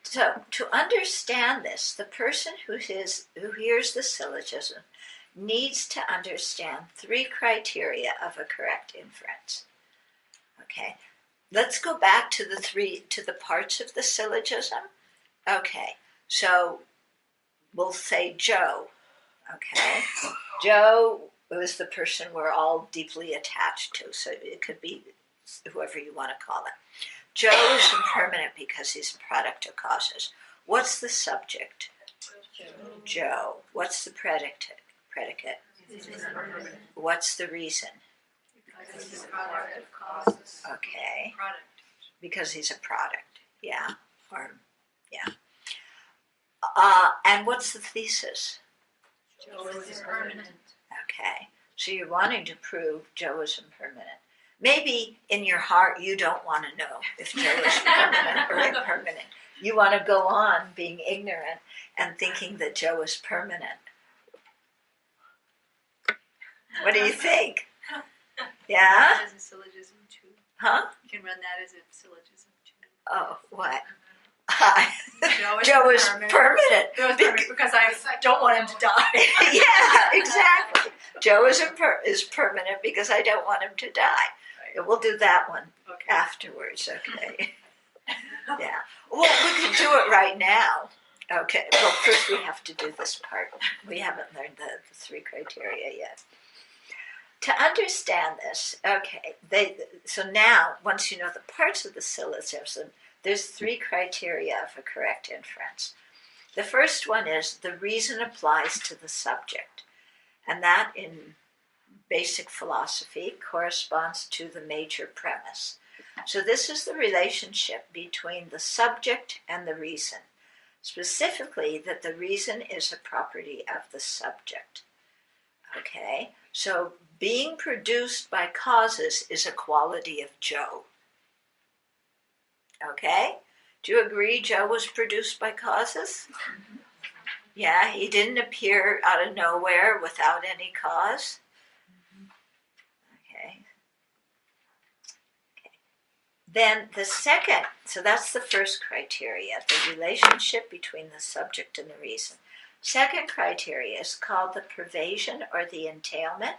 So to understand this, the person who hears the syllogism needs to understand 3 criteria of a correct inference. Okay. Let's go back to the parts of the syllogism. Okay. So we'll say Joe. Okay. Joe was the person we're all deeply attached to, so it could be whoever you want to call it. Joe is impermanent because he's a product of causes. What's the subject? Joe. What's the predicate? What's the reason? Because he's a product of causes. Okay. Because he's a product. Yeah. And what's the thesis? Joe is impermanent. Okay. So you're wanting to prove Joe is impermanent. Maybe in your heart you don't want to know if Joe is permanent or impermanent. You want to go on being ignorant and thinking that Joe is permanent. What do you think? Yeah? As a syllogism too. Huh? You can run that as a syllogism too. Oh, what? Joe is Joe is permanent. because I don't want him to die. Yeah, exactly. Joe is permanent because I don't want him to die. Right. We'll do that one afterwards, okay? Yeah. Well, we can do it right now. Okay. Well, first we have to do this part. We haven't learned the 3 criteria yet. To understand this, okay, so now, once you know the parts of the syllogism, there's 3 criteria of a correct inference. The first one is the reason applies to the subject, and that in basic philosophy corresponds to the major premise. So this is the relationship between the subject and the reason, specifically that the reason is a property of the subject. Okay, so being produced by causes is a quality of Joe. Okay? Do you agree Joe was produced by causes? Yeah, he didn't appear out of nowhere without any cause. Okay. Then the second, so that's the first criteria, the relationship between the subject and the reason. Second criteria is called the pervasion or the entailment,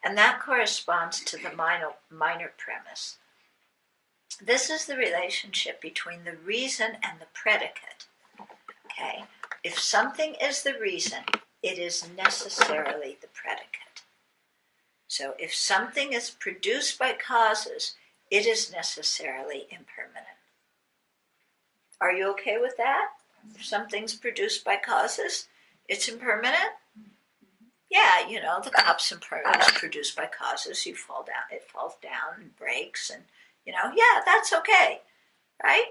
and that corresponds to the minor premise. This is the relationship between the reason and the predicate. Okay? If something is the reason, it is necessarily the predicate. So if something is produced by causes, it is necessarily impermanent. Are you okay with that? If something's produced by causes, it's impermanent? Yeah, the cup's produced by causes. You fall down, it falls down and breaks, and yeah, that's okay, right?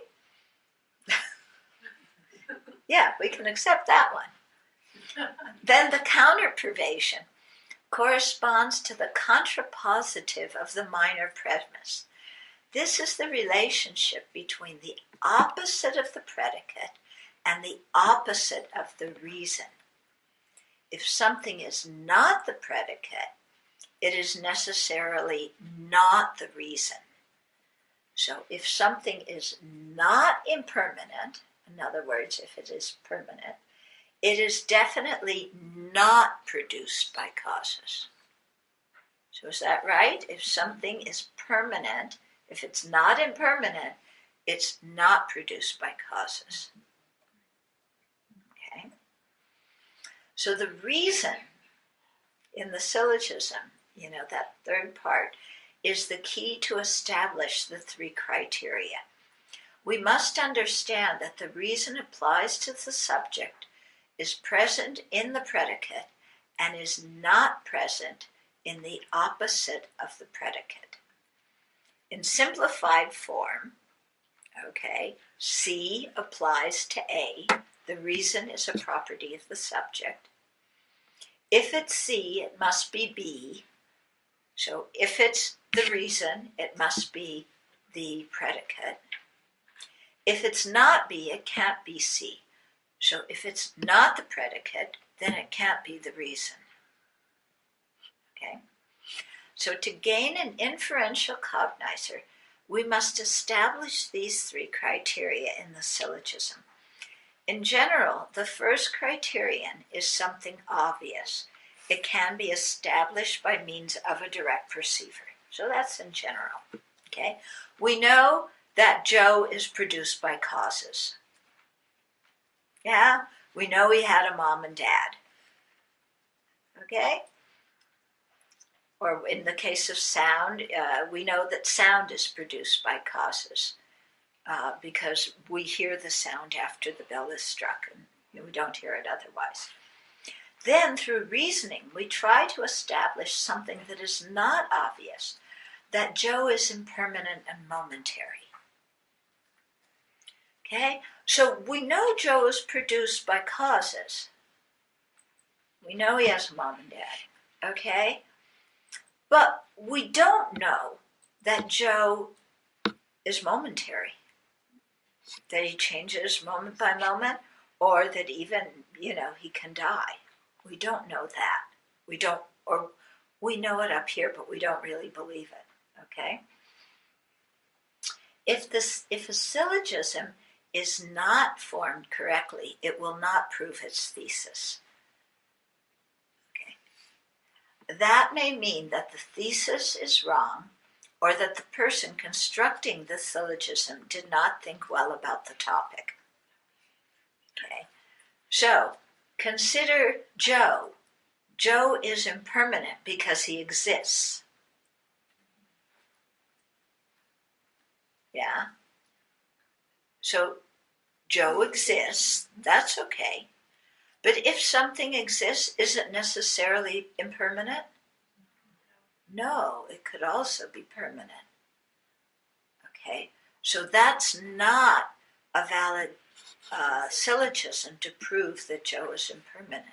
Yeah, we can accept that one. Then the counter-pervasion corresponds to the contrapositive of the minor premise. This is the relationship between the opposite of the predicate and the opposite of the reason. If something is not the predicate, it is necessarily not the reason. So if something is not impermanent, in other words, if it is permanent, it is definitely not produced by causes. So is that right? If something is permanent, if it's not impermanent, it's not produced by causes. Okay? So the reason in the syllogism, that third part, is the key to establish the three criteria. We must understand that the reason applies to the subject, is present in the predicate, and is not present in the opposite of the predicate. In simplified form, C applies to A. The reason is a property of the subject. If it's C, it must be B. So if it's the reason, it must be the predicate. If it's not B, it can't be C. So if it's not the predicate, then it can't be the reason. Okay? So to gain an inferential cognizer, we must establish these three criteria in the syllogism. In general, the first criterion is something obvious. It can be established by means of a direct perceiver. So that's in general. Okay? We know that Joe is produced by causes. Yeah? We know he had a mom and dad. Okay? Or in the case of sound, we know that sound is produced by causes because we hear the sound after the bell is struck, and we don't hear it otherwise. Then, through reasoning, we try to establish something that is not obvious, that Joe is impermanent and momentary. Okay? So we know Joe is produced by causes. We know he has a mom and dad. Okay? But we don't know that Joe is momentary, that he changes moment by moment, or that even, he can die. We don't know that. We know it up here, but we don't really believe it, okay? If a syllogism is not formed correctly, it will not prove its thesis. That may mean that the thesis is wrong, or that the person constructing the syllogism did not think well about the topic. Okay, so consider Joe. Joe is impermanent because he exists. Yeah? So Joe exists, that's okay. But if something exists, is it necessarily impermanent? No, it could also be permanent. Okay, so that's not a valid syllogism to prove that Joe is impermanent.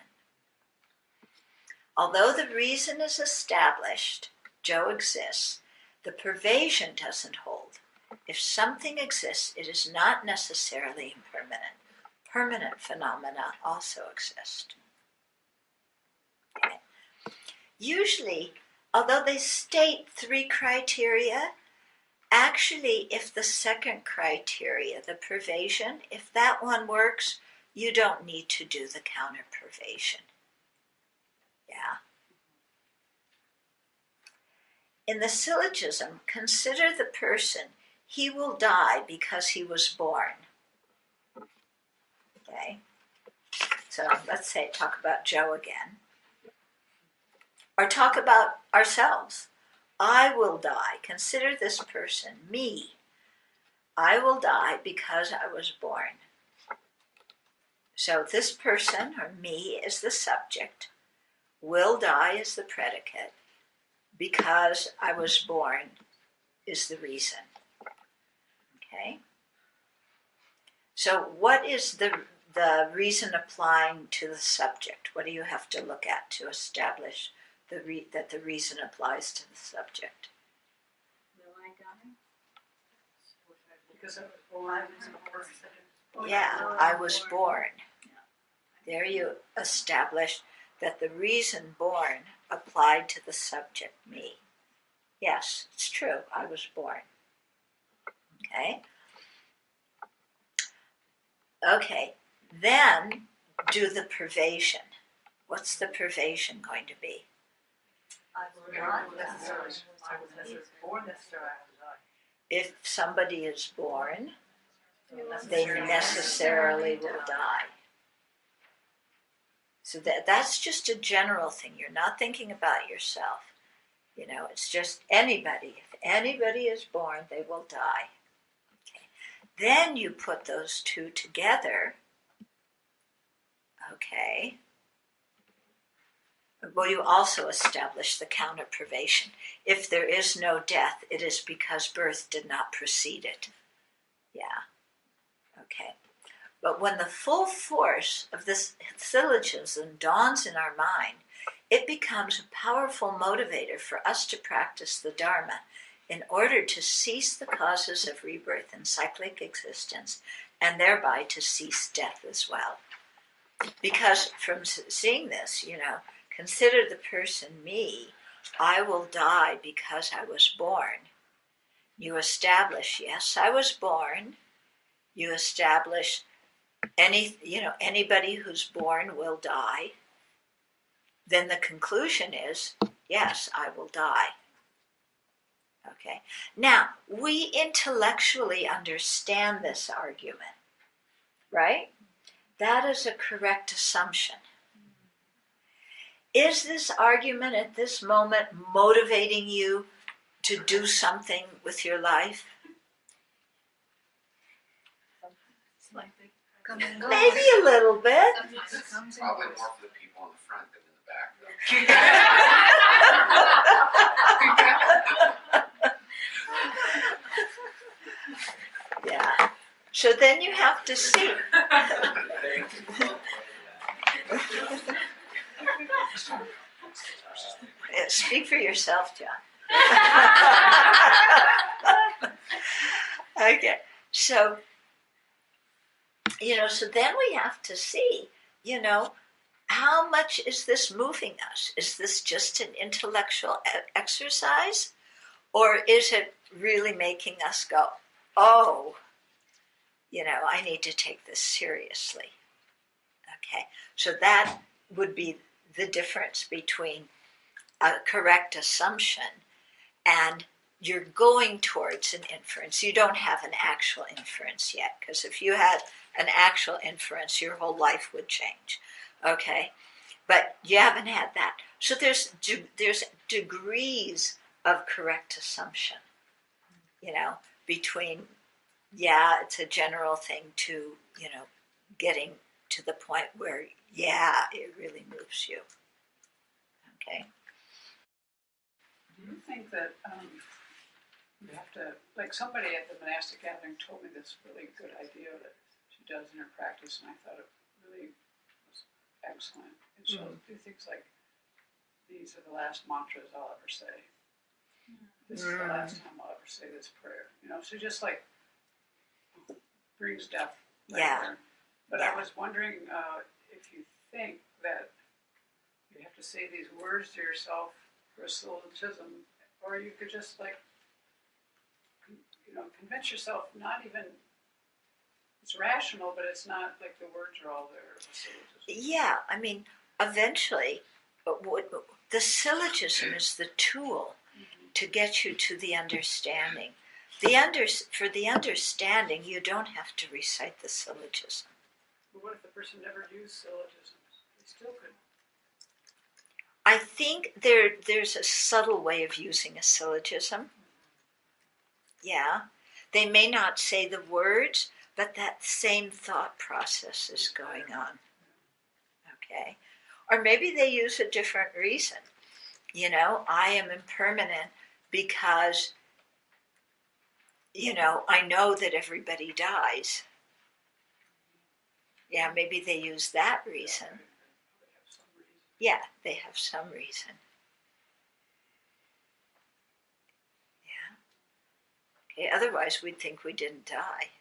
Although the reason is established, Joe exists, the pervasion doesn't hold. If something exists, it is not necessarily impermanent. Permanent phenomena also exist. Okay. Usually, although they state three criteria, actually, if the second criteria, the pervasion, if that one works, you don't need to do the counter pervasion. Yeah. In the syllogism, consider the person. He will die because he was born. Okay, so let's talk about Joe again. Or talk about ourselves. I will die. Consider this person, me. I will die because I was born. So this person, or me, is the subject. Will die is the predicate. Because I was born is the reason. Okay? So what is the reason applying to the subject? What do you have to look at to establish that the reason applies to the subject? Will I die? Because I was born. Yeah, I was born. There you established that the reason born applied to the subject, me. Yes, it's true, I was born. Okay? Okay, then do the pervasion. What's the pervasion going to be? I will not necessarily. I was born necessarily. If somebody is born, they necessarily will die. So that's just a general thing. You're not thinking about yourself. It's just anybody. If anybody is born, they will die. Okay. Then you put those two together. Okay. Well, you also establish the counter-privation. If there is no death, it is because birth did not precede it. Yeah. Okay. But when the full force of this syllogism dawns in our mind, it becomes a powerful motivator for us to practice the Dharma in order to cease the causes of rebirth and cyclic existence, and thereby to cease death as well. Because from seeing this, consider the person me, I will die because I was born. You establish, yes, I was born. You establish anybody who's born will die. Then the conclusion is, yes, I will die. Okay. Now, we intellectually understand this argument, right? That is a correct assumption. Is this argument at this moment motivating you to do something with your life? Maybe a little bit. Probably more for the people in the front than in the back, though. Yeah. So then you have to see. Speak for yourself, John. Okay. So then we have to see, how much is this moving us? Is this just an intellectual exercise? Or is it really making us go, oh, I need to take this seriously? Okay, so that would be the difference between a correct assumption and you're going towards an inference. You don't have an actual inference yet, because if you had an actual inference, your whole life would change. Okay, but you haven't had that. So there's degrees of correct assumption, between, it's a general thing to, getting to the point where, it really moves you. Okay. Do you think that you have to, like somebody at the monastic gathering told me this really good idea that she does in her practice, and I thought it really was excellent. And she'll do things like, these are the last mantras I'll ever say. This is the last time I'll ever say this prayer. So just like brings death right there. But I was wondering if you think that you have to say these words to yourself for a syllogism, or you could just convince yourself, not even, it's rational, but it's not like the words are all there. Yeah, eventually, the syllogism is the tool to get you to the understanding. For the understanding, you don't have to recite the syllogism. But what if the person never used syllogisms? They still could. I think there's a subtle way of using a syllogism. Yeah. They may not say the words, but that same thought process is going on. Okay. Or maybe they use a different reason. I am impermanent because, I know that everybody dies. Yeah, maybe they use that reason. Yeah, they have some reason. Yeah. Okay, otherwise we'd think we didn't die.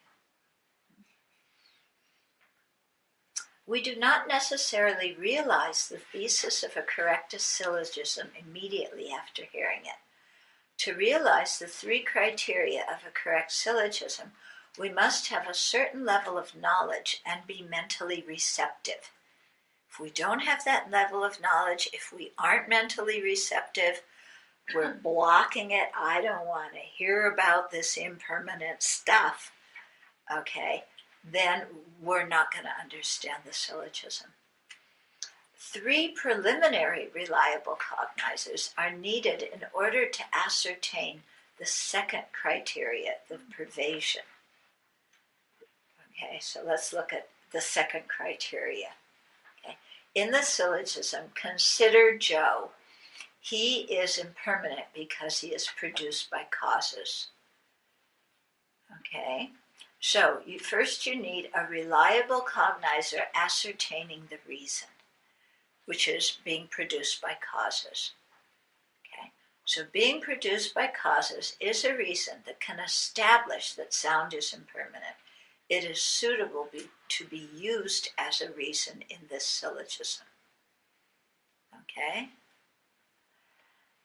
We do not necessarily realize the thesis of a correct syllogism immediately after hearing it. To realize the three criteria of a correct syllogism, we must have a certain level of knowledge and be mentally receptive. If we don't have that level of knowledge, if we aren't mentally receptive, we're blocking it. I don't want to hear about this impermanent stuff. Okay, then we're not going to understand the syllogism. 3 preliminary reliable cognizers are needed in order to ascertain the second criteria, the pervasion. Okay, so let's look at the second criteria. Okay. In the syllogism, consider Joe. He is impermanent because he is produced by causes. Okay, so first you need a reliable cognizer ascertaining the reason, which is being produced by causes. Okay, so being produced by causes is a reason that can establish that sound is impermanent. It is suitable to be used as a reason in this syllogism. Okay?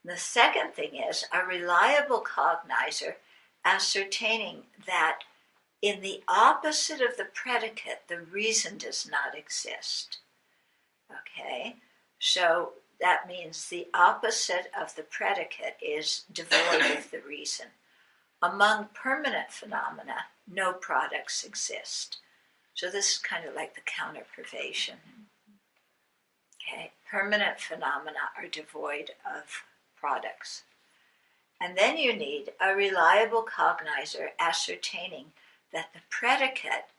The second thing is a reliable cognizer ascertaining that in the opposite of the predicate, the reason does not exist. Okay? So that means the opposite of the predicate is devoid of the reason. Among permanent phenomena, no products exist. So this is kind of like the counter-pervasion. Okay, permanent phenomena are devoid of products. And then you need a reliable cognizer ascertaining that the predicate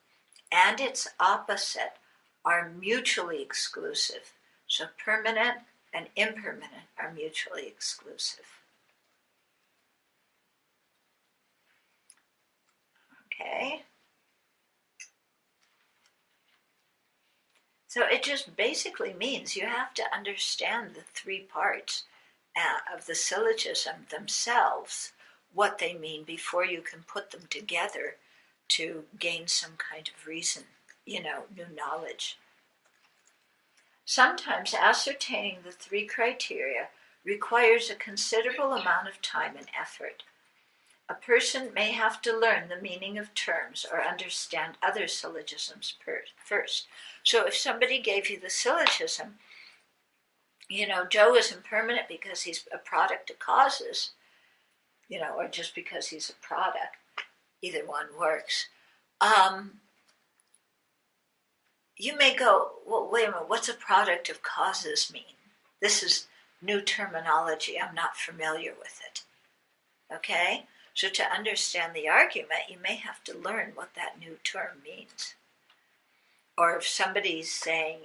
and its opposite are mutually exclusive. So permanent and impermanent are mutually exclusive. Okay. So it just basically means you have to understand the 3 parts of the syllogism themselves, what they mean before you can put them together to gain some kind of reason, new knowledge. Sometimes ascertaining the 3 criteria requires a considerable amount of time and effort. A person may have to learn the meaning of terms or understand other syllogisms first. So if somebody gave you the syllogism, Joe is impermanent because he's a product of causes, or just because he's a product, either one works. You may go, well, wait a minute, what's a product of causes mean? This is new terminology. I'm not familiar with it. Okay? So to understand the argument, you may have to learn what that new term means. Or if somebody's saying,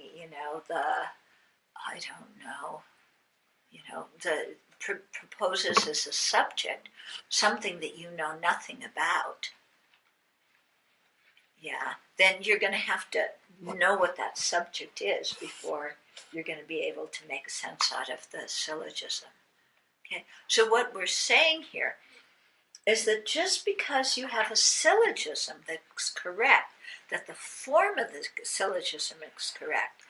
proposes as a subject something that you know nothing about, then you're going to have to know what that subject is before you're going to be able to make sense out of the syllogism. Okay, so what we're saying here is that just because you have a syllogism that's correct, that the form of the syllogism is correct,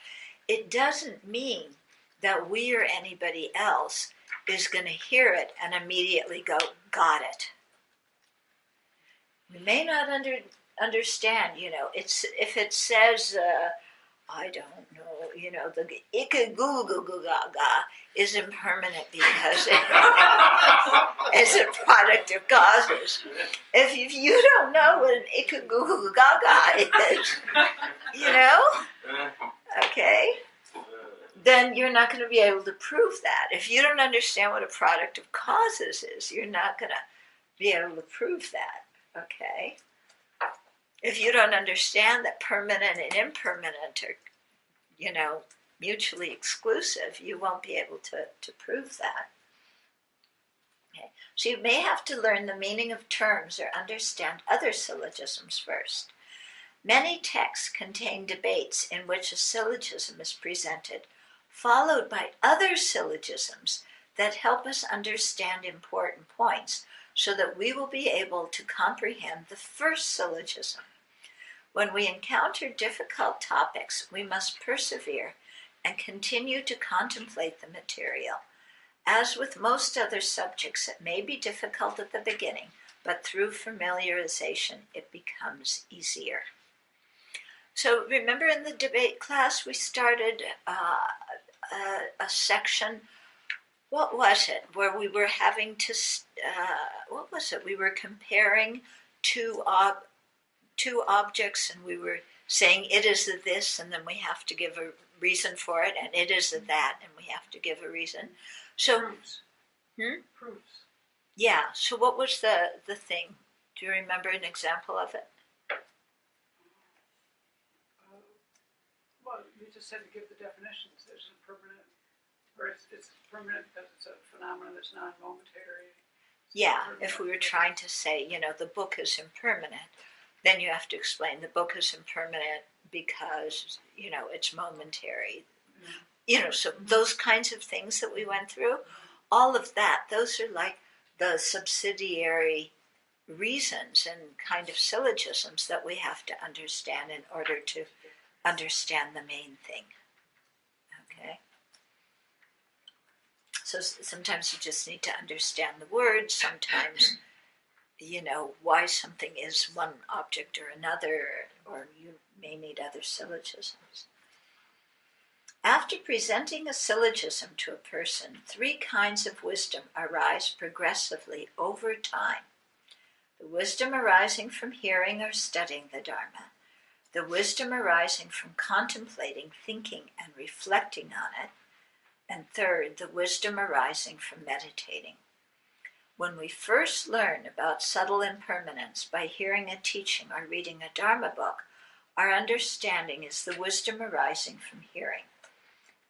it doesn't mean that we or anybody else is going to hear it and immediately go, got it. We may not understand, it's if it says, I don't know, the ika-goo-goo-goo-ga-ga is impermanent because it's a product of causes. If you don't know what an ika-goo-goo-ga-ga is, okay, then you're not going to be able to prove that. If you don't understand what a product of causes is, you're not going to be able to prove that, okay? If you don't understand that permanent and impermanent are, mutually exclusive, you won't be able to prove that. Okay. So you may have to learn the meaning of terms or understand other syllogisms first. Many texts contain debates in which a syllogism is presented, followed by other syllogisms that help us understand important points so that we will be able to comprehend the first syllogism. When we encounter difficult topics, we must persevere and continue to contemplate the material. As with most other subjects, it may be difficult at the beginning, but through familiarization, it becomes easier. So remember in the debate class we started a section, what was it, where we were having to, what was it? We were comparing two objects and we were saying it is a this and then we have to give a reason for it, and it is a that and we have to give a reason. So, Proofs. Proofs. Yeah, so what was the thing? Do you remember an example of it? Well, you just said to give the definitions. There's a permanent, or it's permanent because it's a phenomenon that's non-momentary. Yeah, if we were trying to say, the book is impermanent, then you have to explain the book is impermanent because, it's momentary. So those kinds of things that we went through, all of that, those are like the subsidiary reasons and kind of syllogisms that we have to understand in order to understand the main thing. Okay? So sometimes you just need to understand the words, sometimes, why something is one object or another, or you may need other syllogisms. After presenting a syllogism to a person, 3 kinds of wisdom arise progressively over time. The wisdom arising from hearing or studying the Dharma, the wisdom arising from contemplating, thinking, and reflecting on it, and third, the wisdom arising from meditating. When we first learn about subtle impermanence by hearing a teaching or reading a Dharma book, our understanding is the wisdom arising from hearing.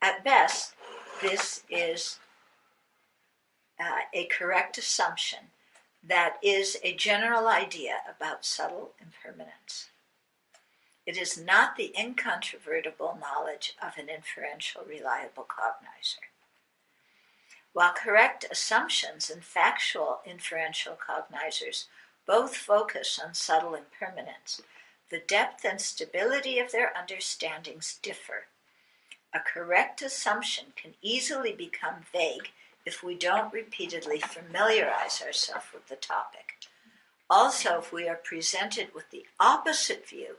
At best, this is a correct assumption that is a general idea about subtle impermanence. It is not the incontrovertible knowledge of an inferential, reliable cognizer. While correct assumptions and factual inferential cognizers both focus on subtle impermanence, the depth and stability of their understandings differ. A correct assumption can easily become vague if we don't repeatedly familiarize ourselves with the topic. Also, if we are presented with the opposite view,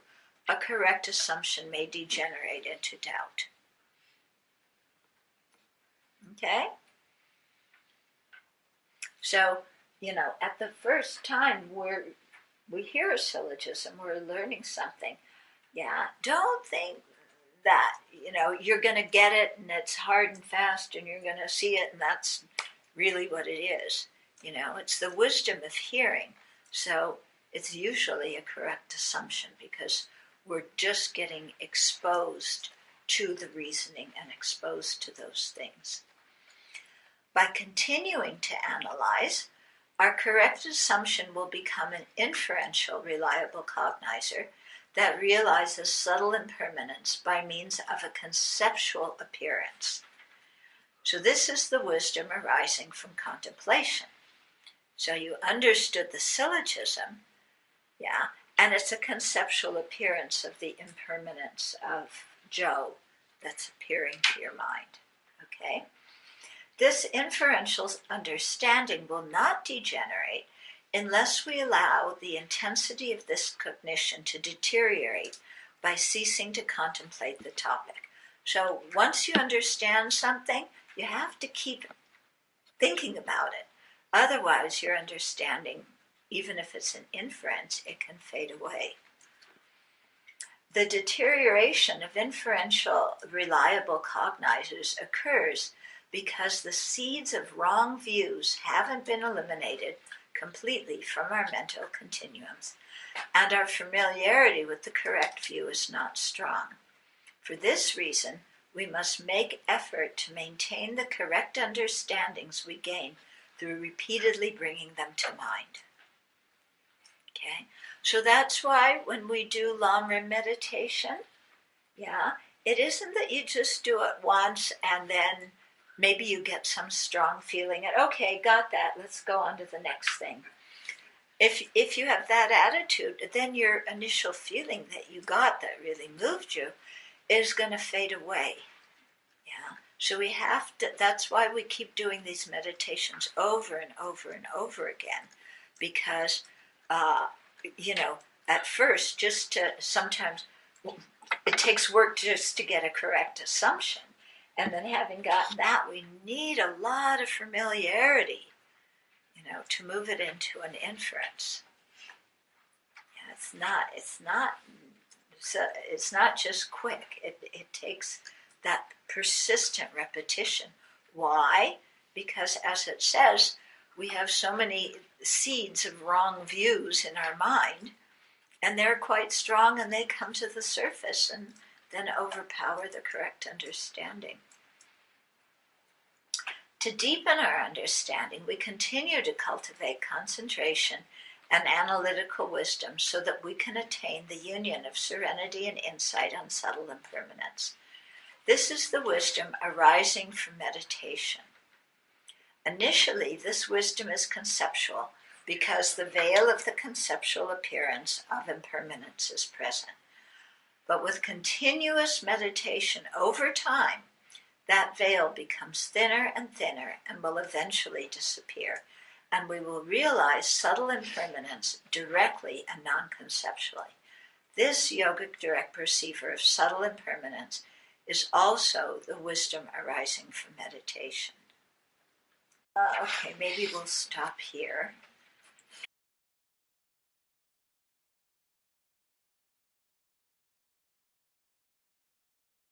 a correct assumption may degenerate into doubt. Okay? So, at the first time we hear a syllogism, we're learning something. Yeah, don't think that, you're going to get it and it's hard and fast and you're going to see it and that's really what it is. It's the wisdom of hearing. So it's usually a correct assumption because we're just getting exposed to the reasoning and exposed to those things. By continuing to analyze, our correct assumption will become an inferential, reliable cognizer that realizes subtle impermanence by means of a conceptual appearance. So this is the wisdom arising from contemplation. So you understood the syllogism, and it's a conceptual appearance of the impermanence of Joe that's appearing to your mind, okay? This inferential understanding will not degenerate unless we allow the intensity of this cognition to deteriorate by ceasing to contemplate the topic. So once you understand something, you have to keep thinking about it. Otherwise, your understanding, even if it's an inference, it can fade away. The deterioration of inferential, reliable cognizers occurs because the seeds of wrong views haven't been eliminated completely from our mental continuums, and our familiarity with the correct view is not strong. For this reason, we must make effort to maintain the correct understandings we gain through repeatedly bringing them to mind. Okay? So that's why when we do long rim meditation, it isn't that you just do it once and then maybe you get some strong feeling and okay, got that, let's go on to the next thing. If you have that attitude, then your initial feeling that you got that really moved you is going to fade away. So we have to, that's why we keep doing these meditations over and over and over again, because, at first, just to sometimes it takes work just to get a correct assumption. And then having gotten that, we need a lot of familiarity, to move it into an inference. And it's not just quick. It takes that persistent repetition. Why? Because as it says, we have so many seeds of wrong views in our mind, and they're quite strong, and they come to the surface and then overpower the correct understanding. To deepen our understanding, we continue to cultivate concentration and analytical wisdom so that we can attain the union of serenity and insight on subtle impermanence. This is the wisdom arising from meditation. Initially, this wisdom is conceptual because the veil of the conceptual appearance of impermanence is present. But with continuous meditation over time, that veil becomes thinner and thinner and will eventually disappear, and we will realize subtle impermanence directly and non-conceptually. This yogic direct perceiver of subtle impermanence is also the wisdom arising from meditation. Okay, maybe we'll stop here.